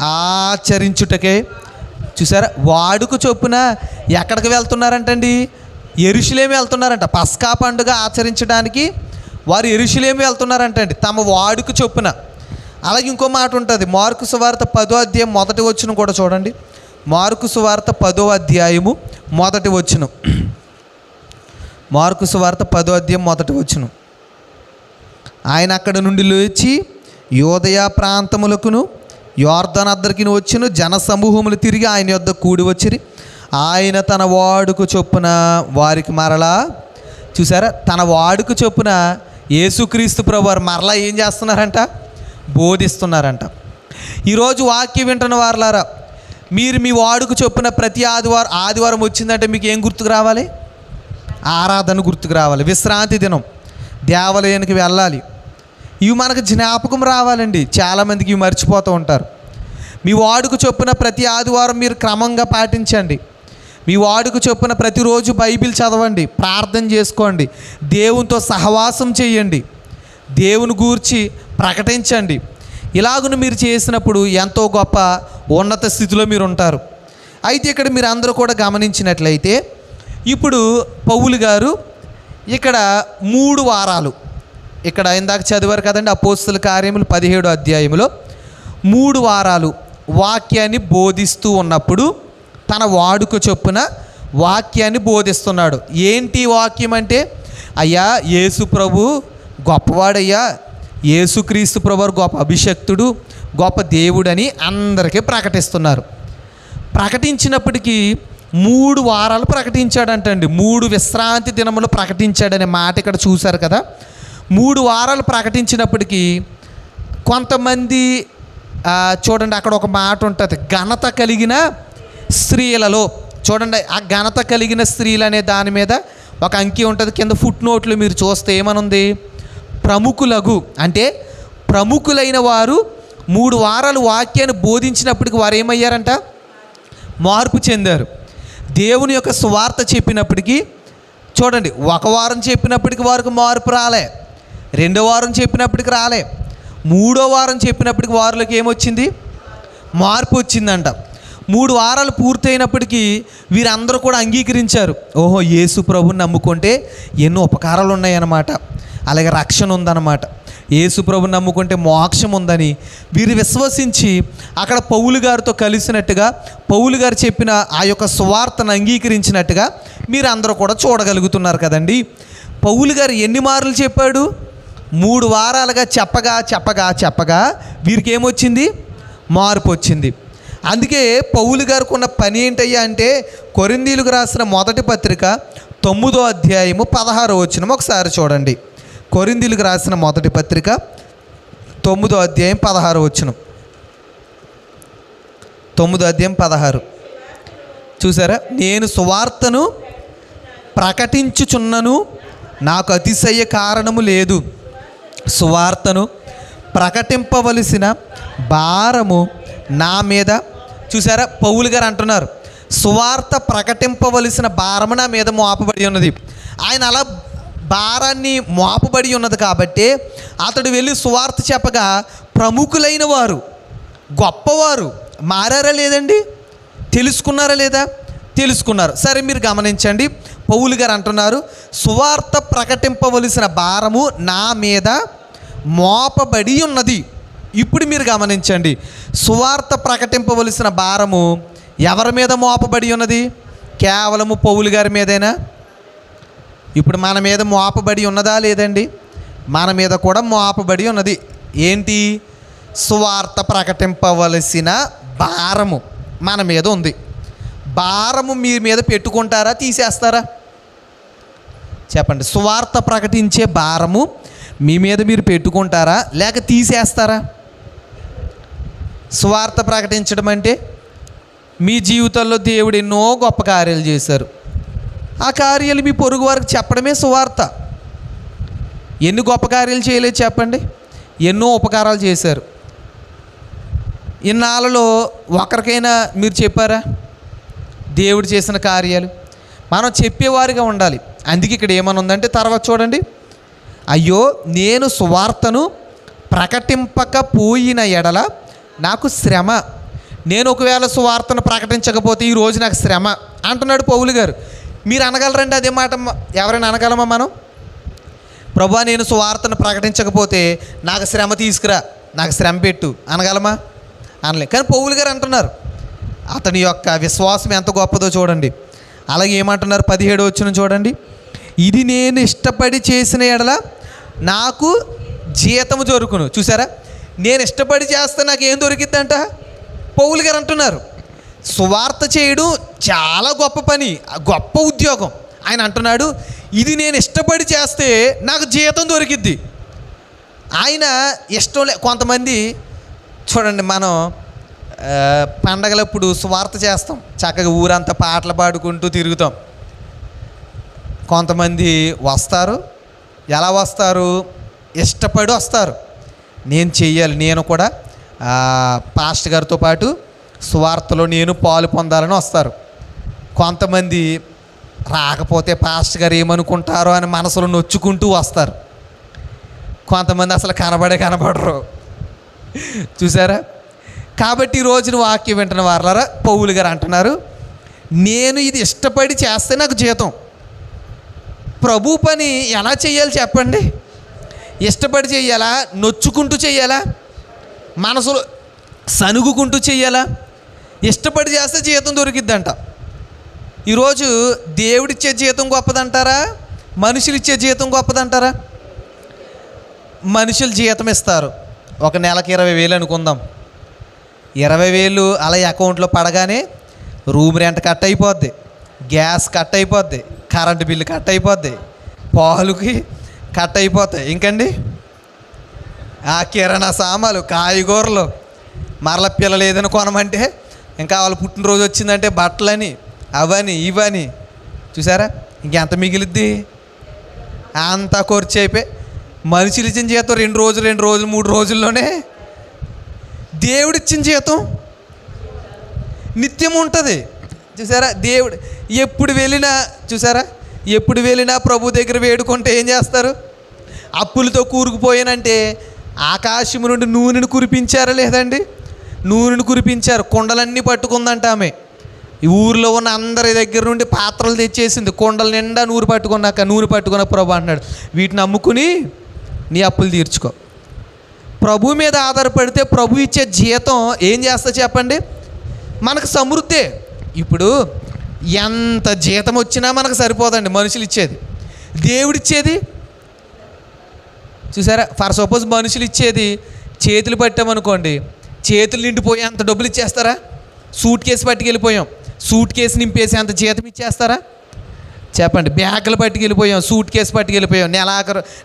ఆచరించుటకే, చూసారా, వాడుక చొప్పున ఎక్కడికి వెళ్తున్నారంటండి, యెరూషలేము వెళ్తున్నారంట. పస్కా పండుగ ఆచరించడానికి వారు యెరూషలేము వెళ్తున్నారంటండి, తమ వాడుక చొప్పున. అలాగే ఇంకో మాట ఉంటుంది, మార్కు సువార్త 10వ అధ్యాయం 1వ వచనం కూడా చూడండి. మార్కు సువార్త 10వ అధ్యాయము 1వ వచనం. మార్కు సువార్త 10వ అధ్యాయం 1వ వచనం. ఆయన అక్కడ నుండి లేచి యోదయ ప్రాంతములకును యోర్దాను అద్దరికి వచ్చును, జన సమూహములు తిరిగి ఆయన యొద్ద కూడి వచ్చిరి. ఆయన తన వాడుక చొప్పున వారికి మరలా, చూసారా, తన వాడుక చొప్పున యేసుక్రీస్తు ప్రభువారు మరలా ఏం చేస్తున్నారంట, బోధిస్తున్నారంట. ఈరోజు వాక్యం వింటున్న వారులారా, మీరు మీ వాడుక చొప్పున ప్రతి ఆదివారం వచ్చిందంటే మీకు ఏం గుర్తుకు రావాలి, ఆరాధన గుర్తుకు రావాలి, విశ్రాంతి దినం, దేవాలయానికి వెళ్ళాలి, ఇవి మనకు జ్ఞాపకం రావాలండి. చాలామందికి ఇవి మర్చిపోతూ ఉంటారు. మీ వాడుక చొప్పున ప్రతి ఆదివారం మీరు క్రమంగా పాటించండి. మీ వాడుక చొప్పున ప్రతిరోజు బైబిల్ చదవండి, ప్రార్థన చేసుకోండి, దేవునితో సహవాసం చేయండి, దేవుని గూర్చి ప్రకటించండి. ఇలాగును మీరు చేసినప్పుడు ఎంతో గొప్ప ఉన్నత స్థితిలో మీరు ఉంటారు. అయితే ఇక్కడ మీరు అందరూ కూడా గమనించినట్లయితే, ఇప్పుడు పౌలు గారు ఇక్కడ 3 వారాలు, ఇక్కడ ఇందాక చదివారు కదండి, అపోస్తల కార్యములు 17వ అధ్యాయంలో 3 వారాలు వాక్యాన్ని బోధిస్తూ ఉన్నప్పుడు తన వాడుక చొప్పున వాక్యాన్ని బోధిస్తున్నాడు. ఏంటి వాక్యం అంటే, అయ్యా యేసు ప్రభు గొప్పవాడయ్యా, యేసుక్రీస్తు ప్రభువారు గొప్ప అభిషక్తుడు, గొప్ప దేవుడని అందరికీ ప్రకటిస్తున్నారు. ప్రకటించినప్పటికీ 3 వారాలు ప్రకటించాడంటండి, 3 విశ్రాంతి దినములు ప్రకటించాడనే మాట ఇక్కడ చూశారు కదా. 3 వారాలు ప్రకటించినప్పటికీ కొంతమంది చూడండి, అక్కడ ఒక మాట ఉంటుంది, ఘనత కలిగిన స్త్రీలలో, చూడండి, ఆ ఘనత కలిగిన స్త్రీలు అనే దాని మీద ఒక అంకి ఉంటుంది. కింద ఫుట్ నోట్లు మీరు చూస్తే ఏమనుంది, ప్రముఖులగు, అంటే ప్రముఖులైన వారు 3 వారాలు వాక్యాన్ని బోధించినప్పటికి వారు ఏమయ్యారంట, మార్పు చెందారు. దేవుని యొక్క సువార్త చెప్పినప్పటికీ చూడండి, 1 వారం చెప్పినప్పటికి వారికి మార్పు రాలే, 2వ వారం చెప్పినప్పటికి రాలే, 3వ వారం చెప్పినప్పటికి వారిలోకి ఏమొచ్చింది, మార్పు వచ్చిందంట. 3 వారాలు పూర్తయినప్పటికీ వీరందరూ కూడా అంగీకరించారు, ఓహో యేసు ప్రభుని నమ్ముకుంటే ఎన్నో ఉపకారాలు ఉన్నాయన్నమాట, అలాగే రక్షణ ఉందన్నమాట, యేసు ప్రభుని నమ్ముకుంటే మోక్షం ఉందని వీరు విశ్వసించి అక్కడ పౌలు గారితో కలిసినట్టుగా, పౌలు గారు చెప్పిన ఆ యొక్క సువార్తను అంగీకరించినట్టుగా మీరు అందరూ కూడా చూడగలుగుతున్నారు కదండి. పౌలు గారు ఎన్ని మార్లు చెప్పాడు, 3 వారాలుగా చెప్పగా వీరికి ఏమొచ్చింది, మార్పు వచ్చింది. అందుకే పౌలు గారికి ఉన్న పని ఏంటయ్యా అంటే, కొరింథీయులకు రాసిన మొదటి పత్రిక 9వ అధ్యాయము 16వ వచనం ఒకసారి చూడండి. కొరింథీయులకు రాసిన మొదటి పత్రిక 9వ అధ్యాయం 16వ వచనం. 9వ అధ్యాయం 16. చూసారా, నేను సువార్తను ప్రకటించుచున్నను, నాకు అతిశయ కారణము లేదు, సువార్తను ప్రకటింపవలసిన భారము నా మీద. చూసారా, పౌలు గారు అంటున్నారు, సువార్త ప్రకటింపవలసిన భారము నా మీద మోపబడి ఉన్నది. ఆయన అలా భారాన్ని మోపబడి ఉన్నది కాబట్టి అతడు వెళ్ళి సువార్త చెప్పగా ప్రముఖులైన వారు, గొప్పవారు మారారా లేదండి, తెలుసుకున్నారా లేదా, తెలుసుకున్నారు. సరే, మీరు గమనించండి, పౌలు గారు అంటున్నారు, సువార్త ప్రకటింపవలసిన భారము నా మీద మోపబడి ఉన్నది. ఇప్పుడు మీరు గమనించండి, సువార్త ప్రకటింపవలసిన భారము ఎవరి మీద మోపబడి ఉన్నది? కేవలము పౌలు గారి మీదేనా? ఇప్పుడు మన మీద మోపబడి ఉన్నదా లేదండి? మన మీద కూడా మోపబడి ఉన్నది. ఏంటి? సువార్త ప్రకటింపవలసిన భారము మన మీద ఉంది. భారము మీ మీద పెట్టుకుంటారా, తీసేస్తారా? చెప్పండి. సువార్త ప్రకటించే భారము మీ మీద మీరు పెట్టుకుంటారా లేక తీసేస్తారా? సువార్త ప్రకటించడం అంటే మీ జీవితంలో దేవుడు ఎన్నో గొప్ప కార్యాలు చేశారు. ఆ కార్యాలు మీ పొరుగు వారికి చెప్పడమే సువార్త. ఎన్ని గొప్ప కార్యాలు చేయలేదు చెప్పండి? ఎన్నో ఉపకారాలు చేశారు. ఇన్నాళ్ళలో ఒకరికైనా మీరు చెప్పారా దేవుడు చేసిన కార్యాలు? మనం చెప్పేవారిగా ఉండాలి. అందుకే ఇక్కడ ఏమని ఉందంటే, తర్వాత చూడండి, అయ్యో నేను సువార్తను ప్రకటింపకపోయిన ఎడల నాకు శ్రమ. నేను ఒకవేళ సువార్తను ప్రకటించకపోతే ఈరోజు నాకు శ్రమ అంటున్నాడు పౌలు గారు. మీరు అనగలరండి అదే మాట? ఎవరైనా అనగలమా మనం? ప్రభువా, నేను సువార్తను ప్రకటించకపోతే నాకు శ్రమ తీసుకురా, నాకు శ్రమ పెట్టు అనగలమా? అనలే. కానీ పౌలు గారు అంటున్నారు, అతని యొక్క విశ్వాసం ఎంత గొప్పదో చూడండి. అలాగే ఏమంటున్నారు? 17వ వచనం చూడండి, ఇది నేను ఇష్టపడి చేసిన ఎడల నాకు జీతము దొరుకును. చూసారా? నేను ఇష్టపడి చేస్తే నాకు ఏం దొరికిద్దంట? పౌలు గారు అంటున్నారు, సువార్త చేయడం చాలా గొప్ప పని, గొప్ప ఉద్యోగం. ఆయన అంటున్నాడు, ఇది నేను ఇష్టపడి చేస్తే నాకు జీతం దొరికిద్ది. ఆయన ఇష్టం కొంతమంది చూడండి, మనం పండగలప్పుడు సువార్త చేస్తాం, చక్కగా ఊరంతా పాటలు పాడుకుంటూ తిరుగుతాం. కొంతమంది వస్తారు. ఎలా వస్తారు? ఇష్టపడి వస్తారు. నేను చెయ్యాలి, నేను కూడా పాస్టర్ గారితో పాటు సువార్తలో నేను పాలు పొందాలని వస్తారు. కొంతమంది రాకపోతే పాస్టర్ గారు ఏమనుకుంటారో అని మనసులో నొచ్చుకుంటూ వస్తారు. కొంతమంది అసలు కనబడరు. చూసారా? కాబట్టి ఈ రోజున వాక్యం వింటున్న వారలారా, పౌలు గారు అంటున్నారు, నేను ఇది ఇష్టపడి చేస్తే నాకు జీతం. ప్రభు పని ఎలా చేయాలి చెప్పండి? ఇష్టపడి చేయాలా? నొచ్చుకుంటూ చేయాలా? మనసులో సనుగుకుంటూ చేయాలా? ఇష్టపడి చేస్తే జీతం దొరికిద్దంట. ఈరోజు దేవుడిచ్చే జీతం గొప్పదంటారా, మనుషులు ఇచ్చే జీతం గొప్పదంటారా? మనుషులు జీతం ఇస్తారు, ఒక నెలకి 20,000 అనుకుందాం. 20,000 అలా అకౌంట్లో పడగానే రూమ్ రెంట్ కట్ అయిపోద్ది, గ్యాస్ కట్ అయిపోద్ది, కరెంటు బిల్లు కట్ అయిపోద్ది, పాలుకి కట్ అయిపోతాయి. ఇంకండి ఆ కిరాణా సామాన్లు, కాయగూరలు, మరల పిల్లలు ఏదైనా కొనమంటే, ఇంకా వాళ్ళ పుట్టినరోజు వచ్చిందంటే బట్టలని, అవని ఇవని. చూసారా? ఇంకెంత మిగిలిద్ది? అంతా ఖర్చు అయిపోయి మనుషులు ఇచ్చిన జీతం 2 రోజులు 3 రోజుల్లోనే. దేవుడిచ్చిన జీతం నిత్యం ఉంటుంది. చూసారా? దేవుడు ఎప్పుడు వెళ్ళినా, చూసారా, ఎప్పుడు వెళ్ళినా ప్రభు దగ్గర వేడుకుంటే ఏం చేస్తారు? అప్పులతో కూరుకుపోయానంటే ఆకాశము నుండి నూనెను కురిపించారా లేదండి? నూనెను కురిపించారు. కుండలన్నీ పట్టుకుందంట ఆమె. ఈ ఊరిలో ఉన్న అందరి దగ్గర నుండి పాత్రలు తెచ్చేసింది. కుండల నిండా నూనె పట్టుకున్న ప్రభు అంటున్నాడు, వీటిని అమ్ముకుని నీ అప్పులు తీర్చుకో. ప్రభు మీద ఆధారపడితే ప్రభు ఇచ్చే జీతం ఏం చేస్తా చెప్పండి? మనకు సమృద్ధే. ఇప్పుడు ఎంత జీతం వచ్చినా మనకు సరిపోదండి మనుషులు ఇచ్చేది. దేవుడిచ్చేది చూసారా? ఫర్ సపోజ్ మనుషులు ఇచ్చేది చేతులు పట్టామనుకోండి, చేతులు నిండిపోయి అంత డబ్బులు ఇచ్చేస్తారా? సూట్ కేసు పట్టుకెళ్ళిపోయాం, సూట్ కేసు నింపేసి అంత జీతం ఇచ్చేస్తారా? చెప్పండి. బ్యాగులు పట్టుకెళ్ళిపోయాం, సూట్ కేసు పట్టుకెళ్ళిపోయాం,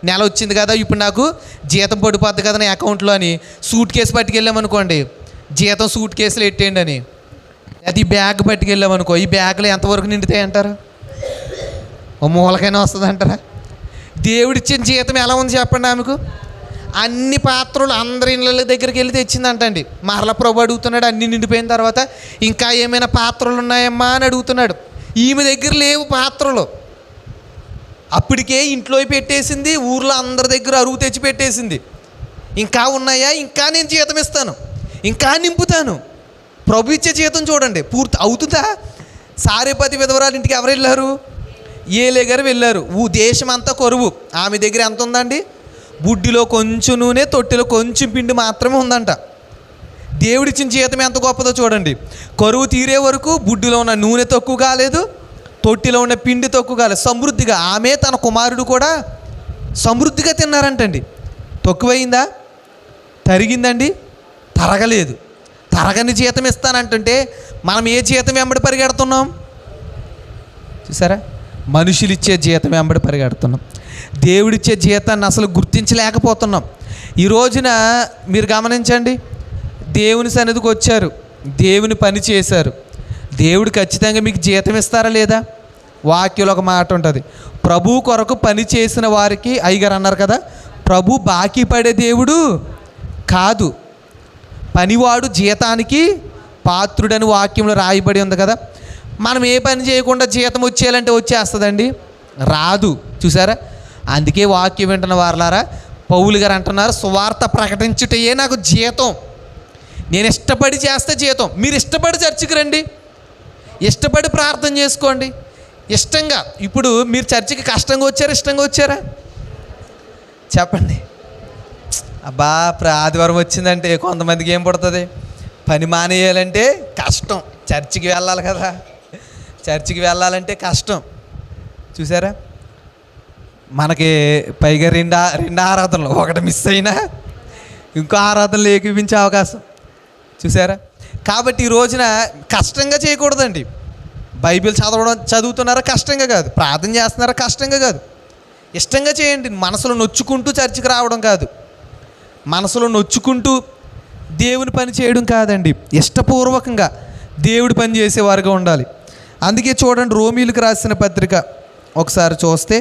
నెల వచ్చింది కదా ఇప్పుడు నాకు జీతం పడిపోద్ది కదా నా అకౌంట్లో అని సూట్ కేసు పట్టుకెళ్ళామనుకోండి, జీతం సూట్ కేసులో ఎట్టేయండి అని. అది ఈ బ్యాగ్ పట్టుకెళ్ళామనుకో, ఈ బ్యాగులో ఎంతవరకు నిండుతాయి అంటారు? ఓ మూలకైనా వస్తుంది అంటారా? దేవుడిచ్చిన జీతం ఎలా ఉంది చెప్పండి ఆమెకు? అన్ని పాత్రలు అందరి ఇళ్ళ దగ్గరికి వెళ్ళి తెచ్చిందంటండి. మరలా ప్రభు అడుగుతున్నాడు, అన్నీ నిండిపోయిన తర్వాత ఇంకా ఏమైనా పాత్రలు ఉన్నాయమ్మా అని అడుగుతున్నాడు. ఈమె దగ్గర లేవు పాత్రలు. అప్పటికే ఇంట్లో పెట్టేసింది, ఊర్లో అందరి దగ్గర అరువు తెచ్చి పెట్టేసింది. ఇంకా ఉన్నాయా? ఇంకా నేను జీతం ఇస్తాను, ఇంకా నింపుతాను. ప్రభు ఇచ్చే జీతం చూడండి పూర్తి అవుతుందా? సారేపతి విధవరాలు ఇంటికి ఎవరు వెళ్ళారు? ఏలే గారు వెళ్ళారు. దేశం అంతా కరువు. ఆమె దగ్గర ఎంత ఉందండి? బుడ్డిలో కొంచెం నూనె, తొట్టిలో కొంచెం పిండి మాత్రమే ఉందంట. దేవుడిచ్చిన జీతం ఎంత గొప్పదో చూడండి. కరువు తీరే వరకు బుడ్డిలో ఉన్న నూనె తక్కువ కాలేదు, తొట్టిలో ఉన్న పిండి తక్కువ కాలేదు. సమృద్ధిగా ఆమె తన కుమారుడు కూడా సమృద్ధిగా తిన్నారంటండి. తక్కువైందా? తరిగిందండి? తరగలేదు. తరగని జీతం ఇస్తానంటుంటే మనం ఏ జీతం వెంబడి పరిగెడుతున్నాం చూసారా? మనుషులు ఇచ్చే జీతం వెంబడి పరిగెడుతున్నాం. దేవుడిచ్చే జీతాన్ని అసలు గుర్తించలేకపోతున్నాం. ఈ రోజున మీరు గమనించండి, దేవుని సన్నిధికి వచ్చారు, దేవుని పని చేశారు, దేవుడు ఖచ్చితంగా మీకు జీతం ఇస్తారా లేదా? వాక్యంలో ఒక మాట ఉంటుంది, ప్రభు కొరకు పని చేసిన వారికి అయ్యగారు అన్నారు కదా, ప్రభు బాకీ పడే దేవుడు కాదు, పనివాడు జీతానికి పాత్రుడని వాక్యంలో రాయబడి ఉంది కదా. మనం ఏ పని చేయకుండా జీతం వచ్చేయాలంటే వచ్చేస్తుందండి? రాదు. చూసారా? అందుకే వాక్యం వింటున్న వారలారా, పౌలు గారు అంటున్నారు, సువార్త ప్రకటించుటయే నాకు జీతం. నేను ఇష్టపడి చేస్తే జీతం. మీరు ఇష్టపడి చర్చికి రండి, ఇష్టపడి ప్రార్థన చేసుకోండి, ఇష్టంగా. ఇప్పుడు మీరు చర్చికి కష్టంగా వచ్చారా, ఇష్టంగా వచ్చారా? చెప్పండి. అబ్బా ఆదివారం వచ్చిందంటే కొంతమందికి ఏం పడుతుంది? పని మానేయాలంటే కష్టం. చర్చికి వెళ్ళాలి కదా, చర్చికి వెళ్ళాలంటే కష్టం. చూసారా? మనకి పైగా రెండు ఆరాధనలు, ఒకటి మిస్ అయినా ఇంకో ఆరాధనలు ఏకీపించే అవకాశం. చూసారా? కాబట్టి ఈ రోజున కష్టంగా చేయకూడదండి. బైబిల్ చదువుతున్నారా? కష్టంగా కాదు. ప్రార్థన చేస్తున్నారా? కష్టంగా కాదు. ఇష్టంగా చేయండి. మనసులో నొచ్చుకుంటూ చర్చికి రావడం కాదు, మనసులో నొచ్చుకుంటూ దేవుని పని చేయడం కాదండి. ఇష్టపూర్వకంగా దేవుడి పని చేసేవారుగా ఉండాలి. అందుకే చూడండి, రోమీలకు రాసిన పత్రిక ఒకసారి చూస్తే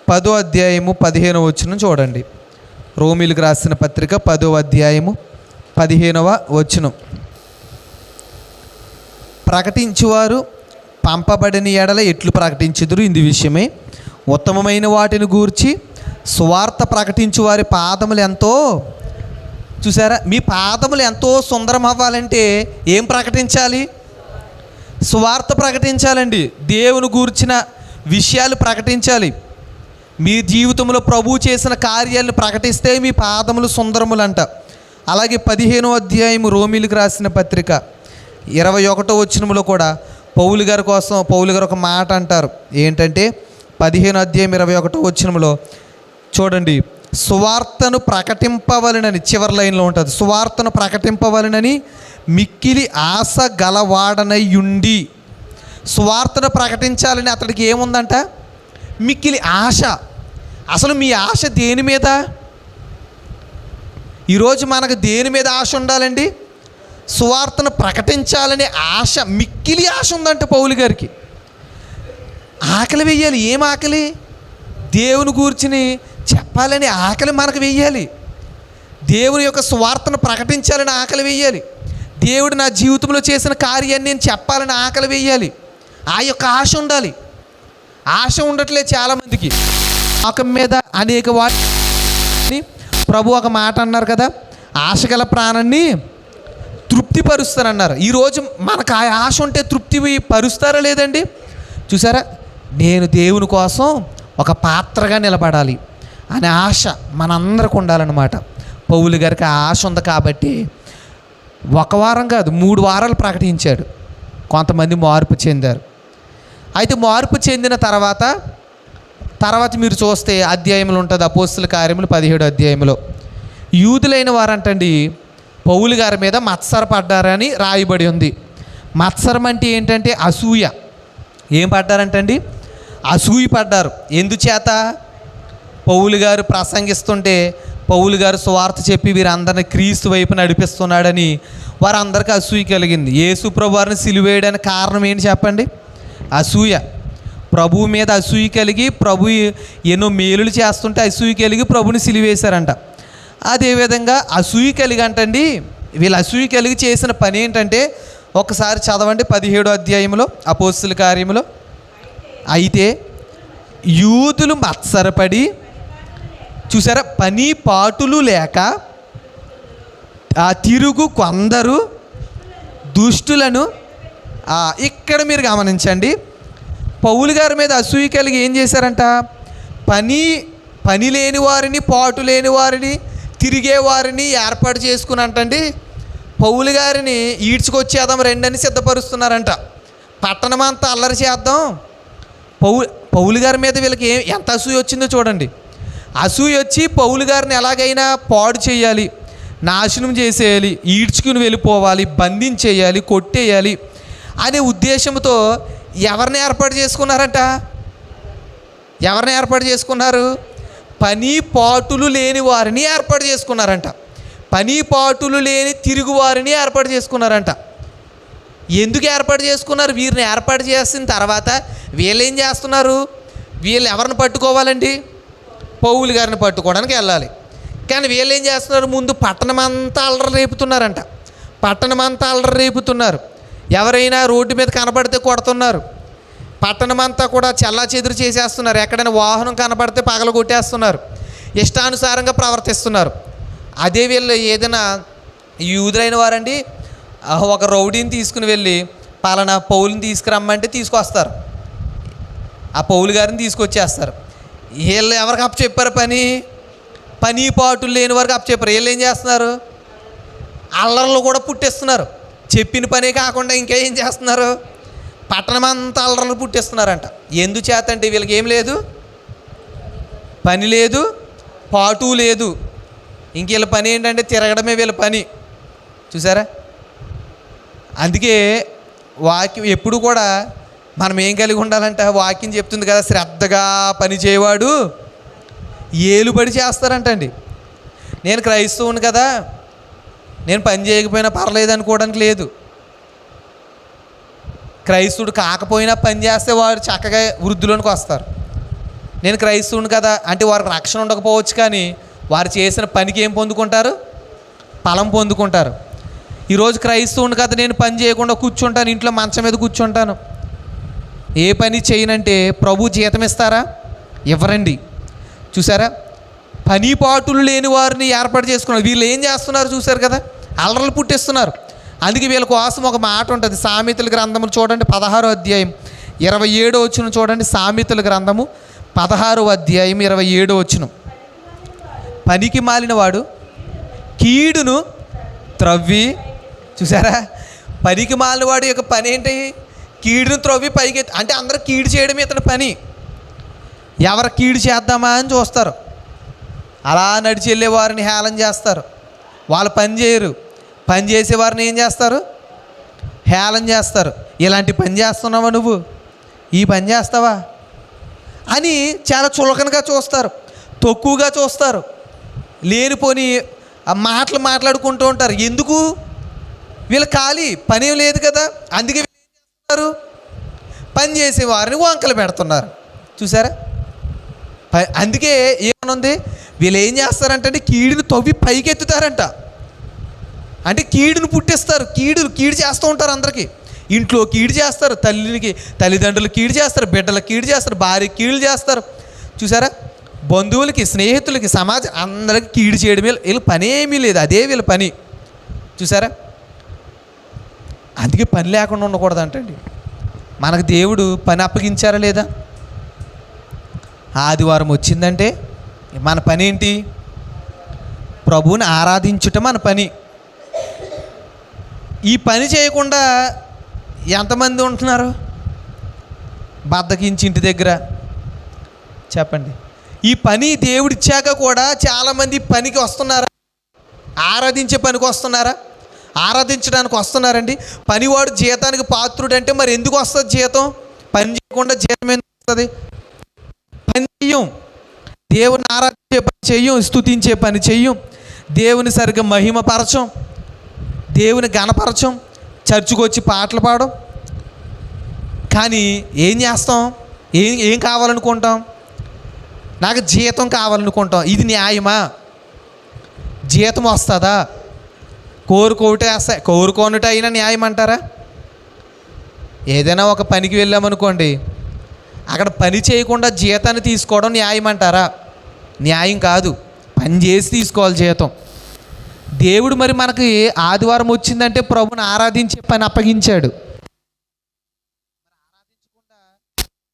10వ అధ్యాయము 15వ వచనం చూడండి. రోమీలకు రాసిన పత్రిక 10వ అధ్యాయము 15వ వచనం. ప్రకటించువారు పంపబడిన ఎడల ఎట్లు ప్రకటించుదురు, ఇందు విషయమే ఉత్తమమైన వాటిని గూర్చి సువార్త ప్రకటించు వారి పాదములు ఎంతో, చూసారా? మీ పాదములు ఎంతో సుందరం అవ్వాలంటే ఏం ప్రకటించాలి? సువార్త ప్రకటించాలండి. దేవుని గూర్చిన విషయాలు ప్రకటించాలి. మీ జీవితంలో ప్రభువు చేసిన కార్యాలను ప్రకటిస్తే మీ పాదములు సుందరములంట. అలాగే 15వ అధ్యాయము రోమీలకు రాసిన పత్రిక 21వ వచనంలో కూడా పౌలు గారి ఒక మాట అంటారు. ఏంటంటే 15వ అధ్యాయం 21వ వచనంలో చూడండి, సువార్తను ప్రకటింపవలనని, చివరి లైన్లో ఉంటుంది, సువార్తను ప్రకటింపవలనని మిక్కిలి ఆశ గలవాడనయుండి. సువార్తను ప్రకటించాలని అతడికి ఏముందంట? మిక్కిలి ఆశ. అసలు మీ ఆశ దేని మీద? ఈరోజు మనకు దేని మీద ఆశ ఉండాలండి? సువార్తను ప్రకటించాలనే ఆశ, మిక్కిలి ఆశ ఉందంట పౌలు గారికి. ఆకలి వెయ్యాలి. ఏం ఆకలి? దేవుని గూర్చిని చెప్పాలని ఆకలి మనకు వెయ్యాలి. దేవుని యొక్క సువార్తను ప్రకటించాలని ఆకలి వెయ్యాలి. దేవుడు నా జీవితంలో చేసిన కార్యాన్ని నేను చెప్పాలని ఆకలి వెయ్యాలి. ఆ యొక్క ఆశ ఉండాలి. ఆశ ఉండట్లేదు చాలామందికి. ఆకం మీద అనేక వాటిని ప్రభు ఒక మాట అన్నారు కదా, ఆశగల ప్రాణాన్ని తృప్తిపరుస్తానన్నారు. ఈరోజు మనకు ఆ ఆశ ఉంటే తృప్తి పరుస్తారా లేదండి? చూసారా? నేను దేవుని కోసం ఒక పాత్రగా నిలబడాలి అనే ఆశ మనందరికి ఉండాలన్నమాట. పౌలు గారికి ఆ ఆశ ఉంది కాబట్టి ఒక వారం కాదు 3 వారాలు ప్రకటించాడు. కొంతమంది మార్పు చెందారు. అయితే మార్పు చెందిన తర్వాత మీరు చూస్తే అధ్యాయములు ఉంటుంది, అపోస్తల కార్యములు 17వ అధ్యాయంలో యూదులైన వారంటండి పౌలు గారి మీద మత్సర పడ్డారని రాయబడి ఉంది. మత్సరం అంటే ఏంటంటే అసూయ. ఏం పడ్డారంటండి? అసూయ పడ్డారు. ఎందుచేత? పౌలు గారు ప్రసంగిస్తుంటే పౌలు గారు సువార్త చెప్పి వీరందరినీ క్రీస్తు వైపు నడిపిస్తున్నాడని వారందరికీ అసూయ కలిగింది. యేసు ప్రభు వారిని సిలువేయడానికి కారణం ఏంటి చెప్పండి? అసూయ. ప్రభువు మీద అసూయ కలిగి, ప్రభు ఎన్నో మేలులు చేస్తుంటే అసూయ కలిగి ప్రభుని సిలువేశారంట. అదేవిధంగా అసూయ కలిగి అంటండి, వీళ్ళు అసూయ కలిగి చేసిన పని ఏంటంటే, ఒకసారి చదవండి 17వ అధ్యాయంలో అపోస్తల కార్యములో. అయితే యూదులు మత్సరపడి, చూసారా, పని పాటులు లేక తిరుగు కొందరు దుష్టులను ఇక్కడ మీరు గమనించండి, పౌలు గారి మీద అసూయ కలిగి ఏం చేశారంట? పని లేని వారిని, పాటు లేని వారిని, తిరిగే వారిని ఏర్పాటు చేసుకుని అంటండి పౌలు గారిని ఈడ్చుకొచ్చేద్దాం రెండని సిద్ధపరుస్తున్నారంట. పట్టణం అంతా అల్లరి చేద్దాం. పౌలు గారి మీద వీళ్ళకి ఎంత అసూయ వచ్చిందో చూడండి. అసూయ వచ్చి పౌలు గారిని ఎలాగైనా పాడు చేయాలి, నాశనం చేసేయాలి, ఈడ్చుకుని వెళ్ళిపోవాలి, బంధించేయాలి, కొట్టేయాలి అనే ఉద్దేశంతో ఎవరిని ఏర్పాటు చేసుకున్నారంట? ఎవరిని ఏర్పాటు చేసుకున్నారు? పని పాటులు లేని వారిని ఏర్పాటు చేసుకున్నారంట. పని పాటులు లేని తిరుగు వారిని ఏర్పాటు చేసుకున్నారంట. ఎందుకు ఏర్పాటు చేసుకున్నారు? వీరిని ఏర్పాటు చేసిన తర్వాత వీళ్ళు ఏం చేస్తున్నారు? వీళ్ళు ఎవరిని పట్టుకోవాలండి? పౌలు గారిని పట్టుకోవడానికి వెళ్ళాలి. కానీ వీళ్ళు ఏం చేస్తున్నారు? ముందు పట్టణమంతా అల్లరి రేపుతున్నారంట. పట్టణమంతా అల్లరి రేపుతున్నారు. ఎవరైనా రోడ్డు మీద కనబడితే కొడుతున్నారు. పట్టణమంతా కూడా చెల్లాచెదురు చేసేస్తున్నారు. ఎక్కడైనా వాహనం కనబడితే పగల కొట్టేస్తున్నారు. ఇష్టానుసారంగా ప్రవర్తిస్తున్నారు. అదే వీళ్ళు ఏదైనా యూదులైన వారండి ఒక రౌడీని తీసుకుని వెళ్ళి పలానా పౌలుని తీసుకురమ్మంటే తీసుకొస్తారు. ఆ పౌలు గారిని తీసుకొచ్చేస్తారు. వీళ్ళు ఎవరికి అప్పచెప్పారు? పని పాటులు లేని వారికి అప్పచెప్పారు. వీళ్ళు ఏం చేస్తున్నారు? అల్లర్లు కూడా పుట్టిస్తున్నారు. చెప్పిన పనే కాకుండా ఇంకా ఏం చేస్తున్నారు? పట్టణమంతా అల్లర్లు పుట్టిస్తున్నారంట. ఎందుచేత అంటే వీళ్ళకి ఏం లేదు, పని లేదు, పాటు లేదు. ఇంక వీళ్ళ పని ఏంటంటే తిరగడమే వీళ్ళ పని. చూసారా? అందుకే వాక్యం ఎప్పుడు కూడా మనం ఏం కలిగి ఉండాలంటే, వాక్యం చెప్తుంది కదా, శ్రద్ధగా పని చేయవాడు ఏలుబడి చేస్తారంటండి. నేను క్రైస్తవుని కదా, నేను పని చేయకపోయినా పర్లేదు అనుకోవడానికి లేదు. క్రైస్తవుడు కాకపోయినా పని చేస్తే వారు చక్కగా వృద్ధిలోనికి వస్తారు. నేను క్రైస్తవుని కదా అంటే వారికి రక్షణ ఉండకపోవచ్చు, కానీ వారు చేసిన పనికి ఏం పొందుకుంటారు? ఫలం పొందుకుంటారు. ఈరోజు క్రైస్తవుని కదా, నేను పని చేయకుండా కూర్చుంటాను, ఇంట్లో మంచం మీద కూర్చుంటాను, ఏ పని చేయనంటే ప్రభు జీతం ఇస్తారా? ఇవ్వరండి. చూసారా? పని పాటులు లేని వారిని ఏర్పాటు చేసుకున్నారు. వీళ్ళు ఏం చేస్తున్నారు చూసారు కదా, అల్లర్లు పుట్టిస్తున్నారు. అందుకే వీళ్ళ కోసం ఒక మాట ఉంటుంది. సామెతల గ్రంథములు చూడండి 16వ అధ్యాయం 27వ వచనం చూడండి. సామెతల గ్రంథము 16వ అధ్యాయం 27వ వచనం. పనికి మాలిన వాడు కీడును త్రవ్వి, చూసారా? పనికి మాలిన వాడి యొక్క పని ఏంటి? కీడును త్రవ్వి పైకి, అంటే అందరూ కీడు చేయడం ఇతని పని. ఎవరు కీడు చేద్దామా అని చూస్తారు. అలా నడిచి వెళ్ళే వారిని హేళన చేస్తారు. వాళ్ళు పని చేయరు. పని చేసేవారిని ఏం చేస్తారు? హేళన చేస్తారు. ఇలాంటి పని చేస్తున్నావా నువ్వు? ఈ పని చేస్తావా అని చాలా చులకనగా చూస్తారు, తక్కువగా చూస్తారు. లేనిపోని మాటలు మాట్లాడుకుంటూ ఉంటారు. ఎందుకు? వీళ్ళు ఖాళీ పని లేదు కదా, అందుకే ఏం చేస్తున్నారు? పని చేసేవారిని వంకలు పెడుతున్నారు. చూసారా? అందుకే ఏమనుంది, వీళ్ళు ఏం చేస్తారంటే కీడుని తవ్వి పైకెత్తుతారంట. అంటే కీడును పుట్టిస్తారు. కీడు చేస్తూ ఉంటారు. అందరికీ ఇంట్లో కీడు చేస్తారు, తల్లిదండ్రులు కీడు చేస్తారు, బిడ్డలకు కీడు చేస్తారు, భార్యకి కీడు చేస్తారు. చూసారా? బంధువులకి, స్నేహితులకి, సమాజం అందరికి కీడు చేయడమే వీళ్ళ పని. ఏమీ లేదు, అదే వీళ్ళ పని. చూసారా? అందుకే పని లేకుండా ఉండకూడదు అంటండి. మనకు దేవుడు పని అప్పగించారా లేదా? ఆదివారం వచ్చిందంటే మన పని ఏంటి? ప్రభువుని ఆరాధించుట మన పని. ఈ పని చేయకుండా ఎంతమంది ఉంటున్నారు బద్దకించి ఇంటి దగ్గర? చెప్పండి. ఈ పని దేవుడిచ్చాక కూడా చాలామంది పనికి వస్తున్నారా? ఆరాధించే పనికి వస్తున్నారా? ఆరాధించడానికి వస్తున్నారండి. పనివాడు జీతానికి పాత్రుడు అంటే మరి ఎందుకు వస్తుంది జీతం? పని చేయకుండా జీతం ఎందుకు వస్తుంది? పని చెయ్యం, దేవుని ఆరాధించే పని చెయ్యం, స్తుతించే పని చెయ్యం, దేవుని సరిగ్గా మహిమపరచం, దేవుని గణపరచం, చర్చికి వచ్చి పాటలు పాడం. కానీ ఏం చేస్తాం? ఏం కావాలనుకుంటాం? నాకు జీతం కావాలనుకుంటాం. ఇది న్యాయమా? జీతం వస్తుందా? కోరుకోనుట అయినా న్యాయం అంటారా? ఏదైనా ఒక పనికి వెళ్ళామనుకోండి, అక్కడ పని చేయకుండా జీతాన్ని తీసుకోవడం న్యాయం అంటారా? న్యాయం కాదు. పని చేసి తీసుకోవాలి జీతం. దేవుడు మరి మనకి ఆదివారం వచ్చిందంటే ప్రభుని ఆరాధించే పని అప్పగించాడు.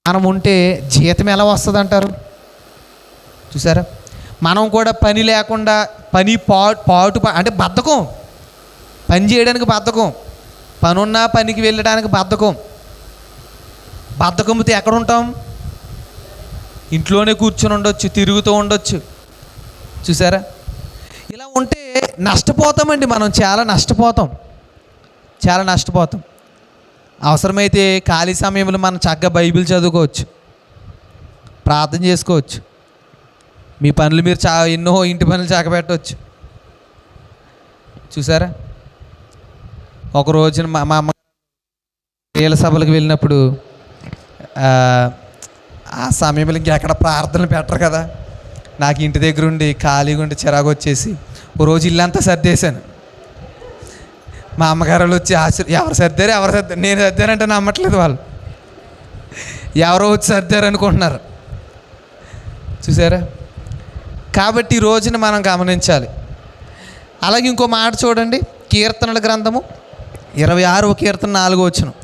మనం ఉంటే జీతం ఎలా వస్తుంది అంటారు? చూసారా, మనం కూడా పని లేకుండా పని పాటు అంటే బద్ధకం, పని చేయడానికి బద్ధకం, పనున్నా పనికి వెళ్ళడానికి బద్ధకంతో ఎక్కడ ఉంటాం? ఇంట్లోనే కూర్చొని ఉండొచ్చు, తిరుగుతూ ఉండొచ్చు. చూసారా, ఇలా ఉంటే నష్టపోతామండి. మనం చాలా నష్టపోతాం. అవసరమైతే ఖాళీ సమయంలో మనం చక్కగా బైబిల్ చదువుకోవచ్చు, ప్రార్థన చేసుకోవచ్చు, మీ పనులు మీరు ఎన్నో ఇంటి పనులు చక్కబెట్టవచ్చు. చూసారా, ఒక రోజున మా అమ్మ ఏళ్ళ సభలకు వెళ్ళినప్పుడు ఆ సమయంలో ఇంకెక్కడ ప్రార్థనలు పెట్టరు కదా, నాకు ఇంటి దగ్గర ఉండి ఖాళీగా ఉండి చిరాకు వచ్చేసి ఓ రోజు ఇల్లంతా సర్దేశాను. మా అమ్మగారు వచ్చి ఎవరు సర్దారు నేను సర్దానంటే నమ్మట్లేదు వాళ్ళు, ఎవరో వచ్చి సర్దారు అనుకుంటున్నారు. చూసారా, కాబట్టి ఈ రోజున మనం గమనించాలి. అలాగే ఇంకో మాట చూడండి, కీర్తనల గ్రంథము 26వ కీర్తన 4వ వచనం.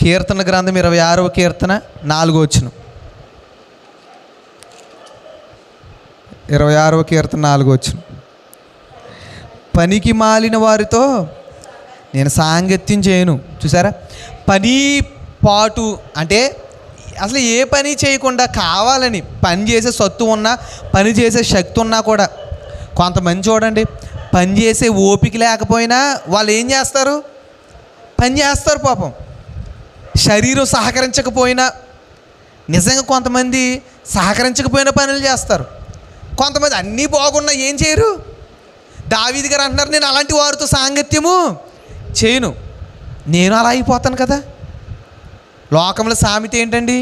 కీర్తనల గ్రంథం 26వ కీర్తన 4వ వచనం. 26వ కీర్తన 4వ వచనం. పనికి మాలిన వారితో నేను సాంగత్యం చేయను. చూసారా, పని పాటు అంటే అసలు ఏ పని చేయకుండా కావాలని పని చేసే సత్తు ఉన్నా, పని చేసే శక్తి ఉన్నా కూడా కొంతమంది చూడండి, పని చేసే ఓపిక లేకపోయినా వాళ్ళు ఏం చేస్తారు? పని చేస్తారు. పాపం శరీరం సహకరించకపోయినా, నిజంగా కొంతమంది సహకరించకపోయినా పనులు చేస్తారు. కొంతమంది అన్నీ బాగున్నా ఏం చేయరు. దావీదు గారు అంటున్నారు, నేను అలాంటి వారితో సాంగత్యము చేయను. నేను అలా అయిపోతాను కదా. లోకంలో సామెత ఏంటండి?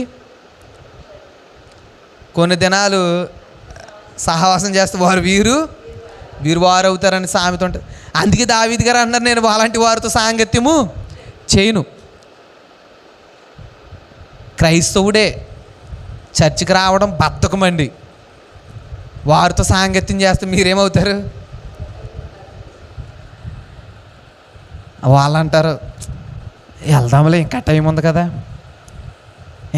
కొన్ని దినాలు సహవాసం చేస్తే వీరు వారు అవుతారని సామెత ఉంటుంది. అందుకే దావీదు గారు అంటున్నారు, నేను అలాంటి వారితో సాంగత్యము చేయను. క్రైస్తవుడే చర్చికి రావడం బద్ధకమండి. వారితో సాంగత్యం చేస్తే మీరేమవుతారు? వాళ్ళు అంటారు, వెళ్దాంలే ఇంకా టైం ఉంది కదా,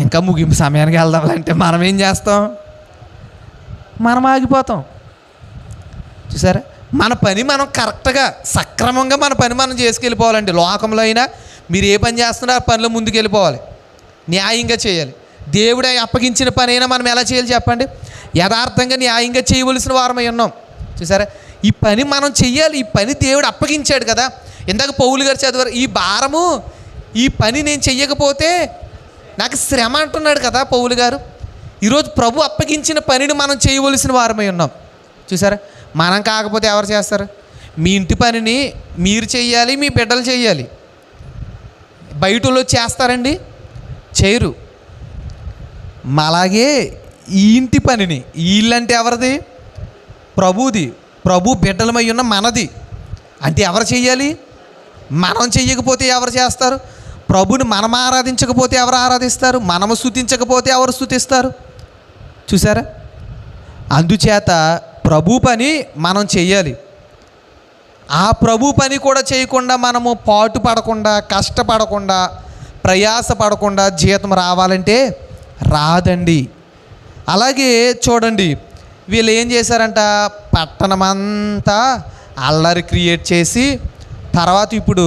ఇంకా ముగింపు సమయానికి వెళ్దాంలే అంటే మనం ఏం చేస్తాం? మనం ఆగిపోతాం. చూసారా, మన పని మనం కరెక్ట్గా సక్రమంగా మన పని మనం చేసుకెళ్ళిపోవాలండి. లోకంలో అయినా మీరు ఏ పని చేస్తున్నారో ఆ పనిలో ముందుకు వెళ్ళిపోవాలి, న్యాయంగా చేయాలి. దేవుడు అప్పగించిన పని అయినా మనం ఎలా చేయాలి చెప్పండి? యథార్థంగా న్యాయంగా చేయవలసిన వారమై ఉన్నాం. చూసారా, ఈ పని మనం చెయ్యాలి. ఈ పని దేవుడు అప్పగించాడు కదా. ఇందాక పౌలు గారు చదివారు, ఈ భారము ఈ పని నేను చెయ్యకపోతే నాకు శ్రమ అంటున్నాడు కదా పౌలు గారు. ఈరోజు ప్రభు అప్పగించిన పనిని మనం చేయవలసిన వారమై ఉన్నాం. చూసారా, మనం కాకపోతే ఎవరు చేస్తారు? మీ ఇంటి పనిని మీరు చెయ్యాలి, మీ బిడ్డలు చెయ్యాలి. బయటలో చేస్తారండి? చేయరు. అలాగే ఈ ఇంటి పనిని, ఈ ఇల్లు అంటే ఎవరిది? ప్రభుది. ప్రభు బిడ్డలమై ఉన్న మనది. అంటే ఎవరు చెయ్యాలి? మనం చెయ్యకపోతే ఎవరు చేస్తారు? ప్రభుని మనం ఆరాధించకపోతే ఎవరు ఆరాధిస్తారు? మనము స్తుతించకపోతే ఎవరు స్తుతిస్తారు? చూసారా, అందుచేత ప్రభు పని మనం చెయ్యాలి. ఆ ప్రభు పని కూడా చేయకుండా మనము పాటు పడకుండా, కష్టపడకుండా, ప్రయాసపడకుండా జీతం రావాలంటే రాదండి. అలాగే చూడండి, వీళ్ళు ఏం చేశారంట? పట్టణమంతా అల్లరి క్రియేట్ చేసి తర్వాత ఇప్పుడు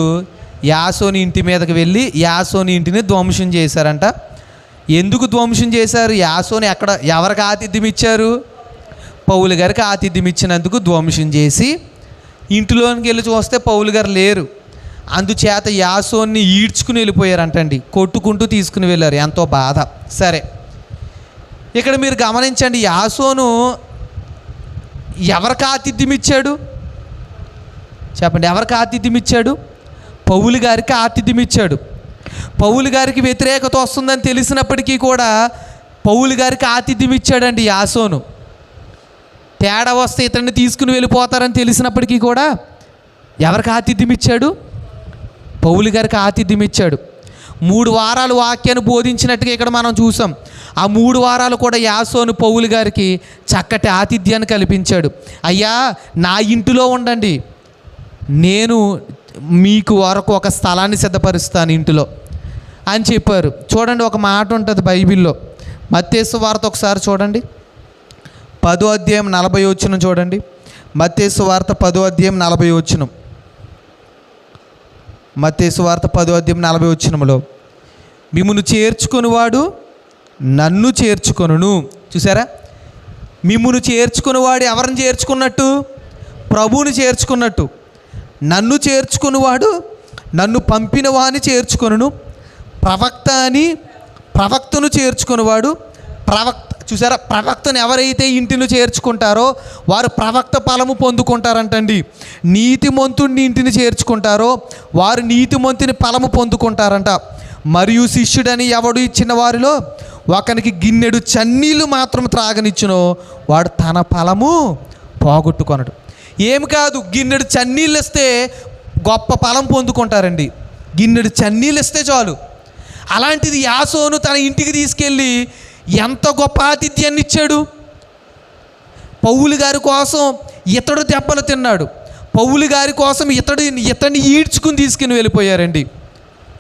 యాసోని ఇంటి మీదకి వెళ్ళి యాసోని ఇంటిని ధ్వంసం చేశారంట. ఎందుకు ధ్వంసం చేశారు? యాసోని ఎవరికి ఆతిథ్యం ఇచ్చారు? పౌలు గారికి ఆతిథ్యం ఇచ్చినందుకు ధ్వంసం చేసి ఇంటిలోనికి వెళ్ళి చూస్తే పౌలు గారు లేరు. అందుచేత యాసోన్ని ఈడ్చుకుని వెళ్ళిపోయారంటండి, కొట్టుకుంటూ తీసుకుని వెళ్ళారు. ఎంతో బాధ. సరే, ఇక్కడ మీరు గమనించండి, యాసోను ఎవరికి ఆతిథ్యం ఇచ్చాడు చెప్పండి? ఎవరికి ఆతిథ్యం ఇచ్చాడు? పౌలు గారికి ఆతిథ్యం ఇచ్చాడు. పౌలు గారికి వ్యతిరేకత వస్తుందని తెలిసినప్పటికీ కూడా పౌలు గారికి ఆతిథ్యం ఇచ్చాడండి యాసోను. తేడా వస్తే ఇతన్ని తీసుకుని వెళ్ళిపోతారని తెలిసినప్పటికీ కూడా ఎవరికి ఆతిథ్యం ఇచ్చాడు? పౌలు గారికి ఆతిథ్యం ఇచ్చాడు. 3 వారాలు వాక్యాన్ని బోధించినట్టుగా ఇక్కడ మనం చూసాం. ఆ 3 వారాలు కూడా యాసోను పౌలు గారికి చక్కటి ఆతిథ్యాన్ని కల్పించాడు. అయ్యా, నా ఇంటిలో ఉండండి, నేను మీకు వరకు ఒక స్థలాన్ని సిద్ధపరుస్తాను ఇంటిలో. అని చెప్పారు. చూడండి, ఒక మాట ఉంటుంది బైబిల్లో. మత్తయి సువార్త ఒకసారి చూడండి, 10వ అధ్యాయం 40వ వచనం చూడండి. మత్తయి సువార్త 10వ అధ్యాయం 40వ వచనం. మత్తయి సువార్త 10వ అధ్యాయం 40వ వచనంలో, మిమ్మును చేర్చుకొనివాడు నన్ను చేర్చుకొనును. చూసారా, మిమ్మును చేర్చుకునేవాడు ఎవరిని చేర్చుకున్నట్టు? ప్రభువుని చేర్చుకున్నట్టు. నన్ను చేర్చుకునేవాడు నన్ను పంపిన వాడిని చేర్చుకొనును. ప్రవక్తను చేర్చుకునేవాడు చూసారా, ప్రవక్తను ఎవరైతే ఇంటిని చేర్చుకుంటారో వారు ప్రవక్త ఫలము పొందుకుంటారంటండి. నీతిమంతుడిని ఇంటిని చేర్చుకుంటారో వారు నీతిమంతుని ఫలము పొందుకుంటారంట. మరియు శిష్యుడని ఎవడు ఇచ్చిన వారిలో ఒకనికి గిన్నెడు చన్నీళ్ళు మాత్రం త్రాగనిచ్చునో వాడు తన ఫలము పోగొట్టుకొనడు. ఏమి కాదు, గిన్నెడు చన్నీళ్ళు ఇస్తే గొప్ప ఫలం పొందుకుంటారండి. గిన్నెడు చన్నీళ్ళు ఇస్తే చాలు. అలాంటిది యాసోను తన ఇంటికి తీసుకెళ్ళి ఎంత గొప్ప ఆతిథ్యాన్ని ఇచ్చాడు. పౌలు గారి కోసం ఇతడు దెబ్బలు తిన్నాడు. పౌలు గారి కోసం ఇతడిని ఈడ్చుకుని తీసుకుని వెళ్ళిపోయారండి.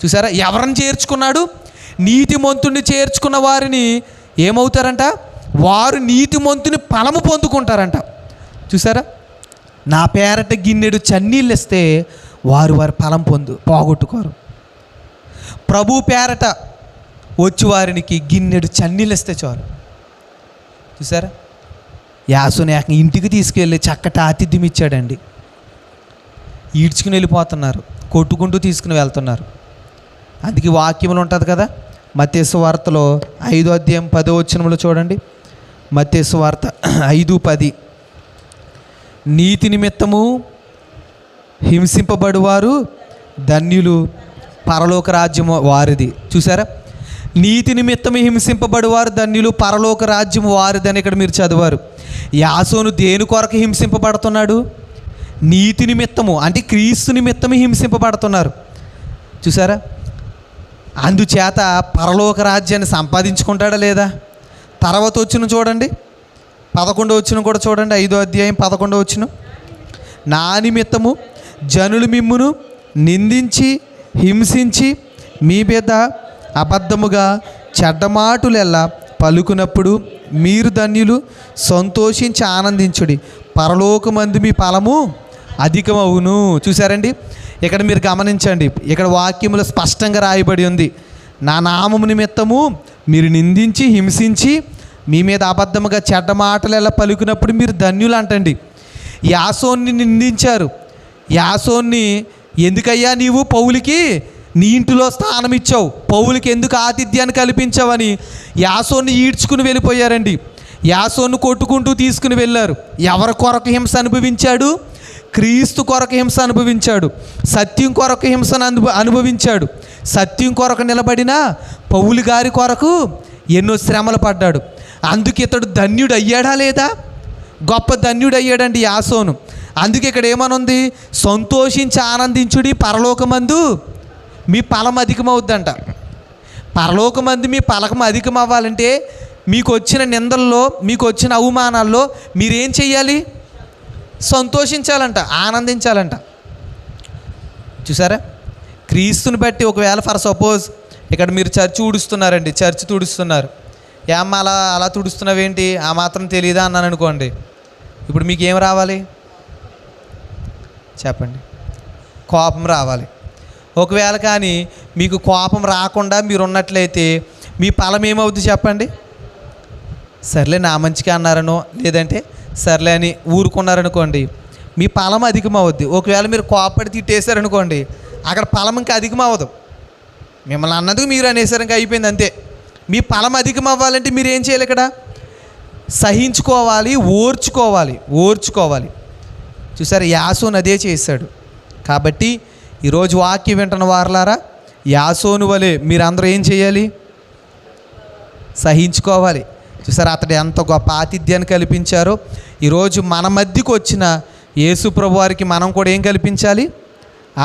చూసారా, ఎవరిని చేర్చుకున్నాడు? నీతిమంతుడిని చేర్చుకున్న వారిని ఏమవుతారంట? వారు నీతిమంతుని ఫలము పొందుకుంటారంట. చూసారా, నా పేరట గిన్నెడు చన్నీళ్ళు ఇస్తే వారి ఫలం పోగొట్టుకోరు. ప్రభు పేరట వచ్చి వారికి గిన్నెడు చన్నీళ్ళు ఇస్తే చాలు. చూసారా, యాసోను ఇంటికి తీసుకెళ్ళి చక్కటి ఆతిథ్యం ఇచ్చాడండి. ఈడ్చుకుని వెళ్ళిపోతున్నారు, కొట్టుకుంటూ తీసుకుని వెళ్తున్నారు. అందుకే వాక్యములు ఉంటుంది కదా, మత్తయి సువార్తలో 5వ అధ్యాయం 10వ వచనంలో చూడండి. మత్తయి సువార్త 5:10, నీతి నిమిత్తము హింసింపబడువారు ధన్యులు, పరలోక రాజ్యము వారిది. చూసారా, నీతి నిమిత్తము హింసింపబడువారు ధన్యులు, పరలోక రాజ్యము వారిది అని ఇక్కడ మీరు చదివారు. యాసోను దేని కొరకు హింసింపబడుతున్నాడు? నీతి నిమిత్తము, అంటే క్రీస్తు నిమిత్తము హింసింపబడుతున్నారు. చూసారా, అందుచేత పరలోక రాజ్యాన్ని సంపాదించుకుంటాడా లేదా? తర్వాత వచ్చిన చూడండి, 11వ వచనం కూడా చూడండి. 5వ అధ్యాయం 11వ వచనం, నా నిమిత్తము జనులు మిమ్మును నిందించి హింసించి మీ మీద అబద్ధముగా చెడ్డమాటులెల్లా పలుకునప్పుడు మీరు ధన్యులు, సంతోషించి ఆనందించుడి, పరలోకమందు మీ ఫలము అధికమవును. చూసారండి, ఇక్కడ మీరు గమనించండి, ఇక్కడ వాక్యములో స్పష్టంగా రాయబడి ఉంది, నా నామము నిమిత్తము మీరు నిందించి హింసించి మీ మీద అబద్ధముగా చెడ్డ మాటలు ఎలా పలుకున్నప్పుడు మీరు ధన్యులు అంటండి. యాసోన్ని నిందించారు. యాసోన్ని, ఎందుకయ్యా నీవు పౌలుకి నీ ఇంటిలో స్థానం ఇచ్చావు, పౌలుకి ఎందుకు ఆతిథ్యాన్ని కల్పించావని యాసోన్ని ఈడ్చుకుని వెళ్ళిపోయారండి. యాసోన్ని కొట్టుకుంటూ తీసుకుని వెళ్ళారు. ఎవరి కొరకు హింస అనుభవించాడు? క్రీస్తు కొరకు హింస అనుభవించాడు. సత్యం కొరకు హింసను అనుభవించాడు. సత్యం కొరకు నిలబడిన పౌలు గారి కొరకు ఎన్నో శ్రమలు పడ్డాడు. అందుకే ఇతడు ధన్యుడు అయ్యాడా లేదా? గొప్ప ధన్యుడు అయ్యాడండి యాసోను. అందుకే ఇక్కడ ఏమనుంది? సంతోషించి ఆనందించుడి, పరలోకమందు మీ ఫలం అధికమవుద్దంట. పరలోకమందు మీ ఫలం అధికం అవ్వాలంటే మీకు వచ్చిన నిందల్లో, మీకు వచ్చిన అవమానాల్లో మీరేం చెయ్యాలి? సంతోషించాలంట, ఆనందించాలంట. చూసారా, క్రీస్తుని బట్టి ఒకవేళ ఫర్ సపోజ్ ఇక్కడ మీరు చర్చి ఊడుస్తున్నారండి, చర్చి తుడుస్తున్నారు. ఏమ్మా అలా తుడుస్తున్నావేంటి, ఆ మాత్రం తెలియదా అన్నాను అనుకోండి, ఇప్పుడు మీకు ఏం రావాలి చెప్పండి? కోపం రావాలి. ఒకవేళ కానీ మీకు కోపం రాకుండా మీరు ఉన్నట్లయితే మీ ఫలం ఏమవుద్ది చెప్పండి? సర్లే నా మంచిగా అన్నారనో, లేదంటే సర్లే అని ఊరుకున్నారనుకోండి, మీ ఫలం అధికమవుద్ది. ఒకవేళ మీరు కోపడి తిట్టేశారనుకోండి, అక్కడ ఫలం ఇంకా అధికం అవ్వదు. మిమ్మల్ని అన్నది మీరు అనేసారు, ఇంకా అయిపోయింది అంతే. మీ ఫలం అధికం అవ్వాలంటే మీరు ఏం చేయాలి? ఇక్కడ సహించుకోవాలి, ఓర్చుకోవాలి. చూసారు, యాసోను అదే చేశాడు. కాబట్టి ఈరోజు వాక్యం వింటున్న వారలారా, యాసోను వలె మీరందరూ ఏం చేయాలి? సహించుకోవాలి. చూసారు, అతడు ఎంత గొప్ప ఆతిథ్యాన్ని కల్పించారో. ఈరోజు మన మధ్యకు వచ్చిన యేసు ప్రభు వారికి మనం కూడా ఏం కల్పించాలి?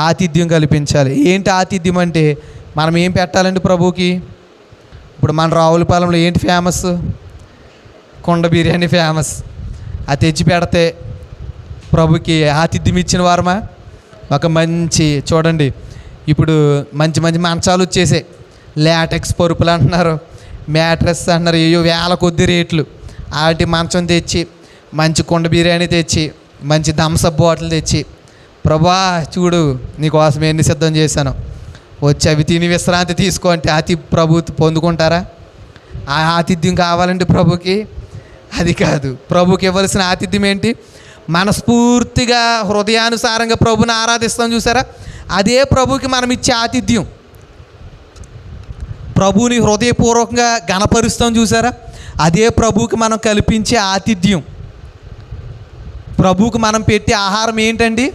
ఆతిథ్యం కల్పించాలి. ఏంటి ఆతిథ్యం అంటే, మనం ఏం పెట్టాలండి ప్రభువుకి? ఇప్పుడు మన రావులపాలెంలో ఏంటి ఫేమస్? కుండ బిర్యానీ ఫేమస్. అది తెచ్చి పెడితే ప్రభుకి ఆతిథ్యం ఇచ్చిన వారమా? ఒక మంచి చూడండి, ఇప్పుడు మంచి మంచాలు వచ్చేసాయి. లాటెక్స్ పరుపులు అంటున్నారు, మ్యాట్రెస్ అంటున్నారు, ఏయో వేల కొద్ది రేట్లు. వాటి మంచం తెచ్చి, మంచి కుండ బిర్యానీ తెచ్చి, మంచి థమ్సప్ బాటిల్ తెచ్చి, ప్రభా చూడు నీకోసం ఎన్ని సిద్ధం చేశాను, వచ్చి అవి తిని విశ్రాంతి తీసుకో అంటే ప్రభు పొందుకుంటారా? ఆ ఆతిథ్యం కావాలండి ప్రభుకి? అది కాదు. ప్రభుకి ఇవ్వాల్సిన ఆతిథ్యం ఏంటి? మనస్ఫూర్తిగా హృదయానుసారంగా ప్రభుని ఆరాధిస్తాం చూసారా, అదే ప్రభుకి మనం ఇచ్చే ఆతిథ్యం. ప్రభుని హృదయపూర్వకంగా ఘనపరుస్తాం చూసారా, అదే ప్రభుకి మనం కల్పించే ఆతిథ్యం. ప్రభువుకి మనం పెట్టే ఆహారం ఏంటండి?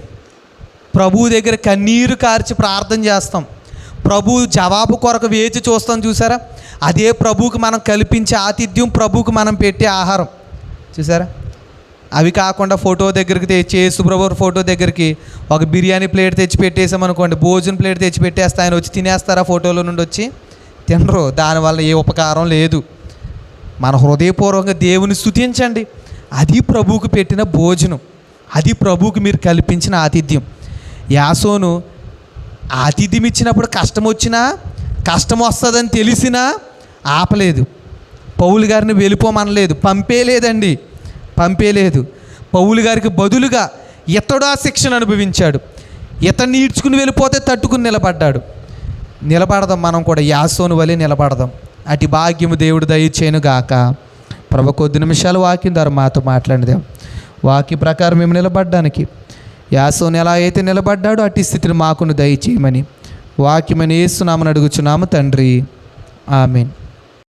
ప్రభువు దగ్గర కన్నీరు కార్చి ప్రార్థన చేస్తాం, ప్రభు జవాబు కొరకు వేచి చూస్తాం చూసారా, అదే ప్రభువుకి మనం కల్పించే ఆతిథ్యం, ప్రభువుకి మనం పెట్టే ఆహారం చూసారా. అవి కాకుండా ఫోటో దగ్గరికి యేసు ప్రభు ఫోటో దగ్గరికి ఒక బిర్యానీ ప్లేట్ తెచ్చి పెట్టేసామనుకోండి, భోజనం ప్లేట్ తెచ్చి పెట్టేస్తే ఆయన వచ్చి తినేస్తారా? ఫోటోలో నుండి వచ్చి తినరు. దానివల్ల ఏ ఉపకారం లేదు. మన హృదయపూర్వకంగా దేవుని స్తుతించండి, అది ప్రభువుకు పెట్టిన భోజనం, అది ప్రభువుకి మీరు కల్పించిన ఆతిథ్యం. యాసోను ఆతిథ్యం ఇచ్చినప్పుడు కష్టం వచ్చినా, కష్టం వస్తుందని తెలిసినా ఆపలేదు. పౌలు గారిని వెళ్ళిపోమనలేదు, పంపేలేదండి, పంపేలేదు. పౌలు గారికి బదులుగా ఇతడు ఆ శిక్షను అనుభవించాడు. ఇతన్ని ఈడ్చుకుని వెళ్ళిపోతే తట్టుకుని నిలబడ్డాడు. నిలబడదాం, మనం కూడా యాసోను వలె నిలబడదాం. అటు భాగ్యము దేవుడు దయచేయను గాక. ప్రభు కొద్ది నిమిషాలు వాక్యం ద్వారా మాతో మాట్లాడిదాం. వాక్య ప్రకారం మేము నిలబడ్డానికి యాసోను ఎలా అయితే నిలబడ్డాడో అట్టి స్థితిని మాకును దయచేయమని వాక్యమని యేసు నామమున అడుగుచున్నాము తండ్రి, ఆమేన్.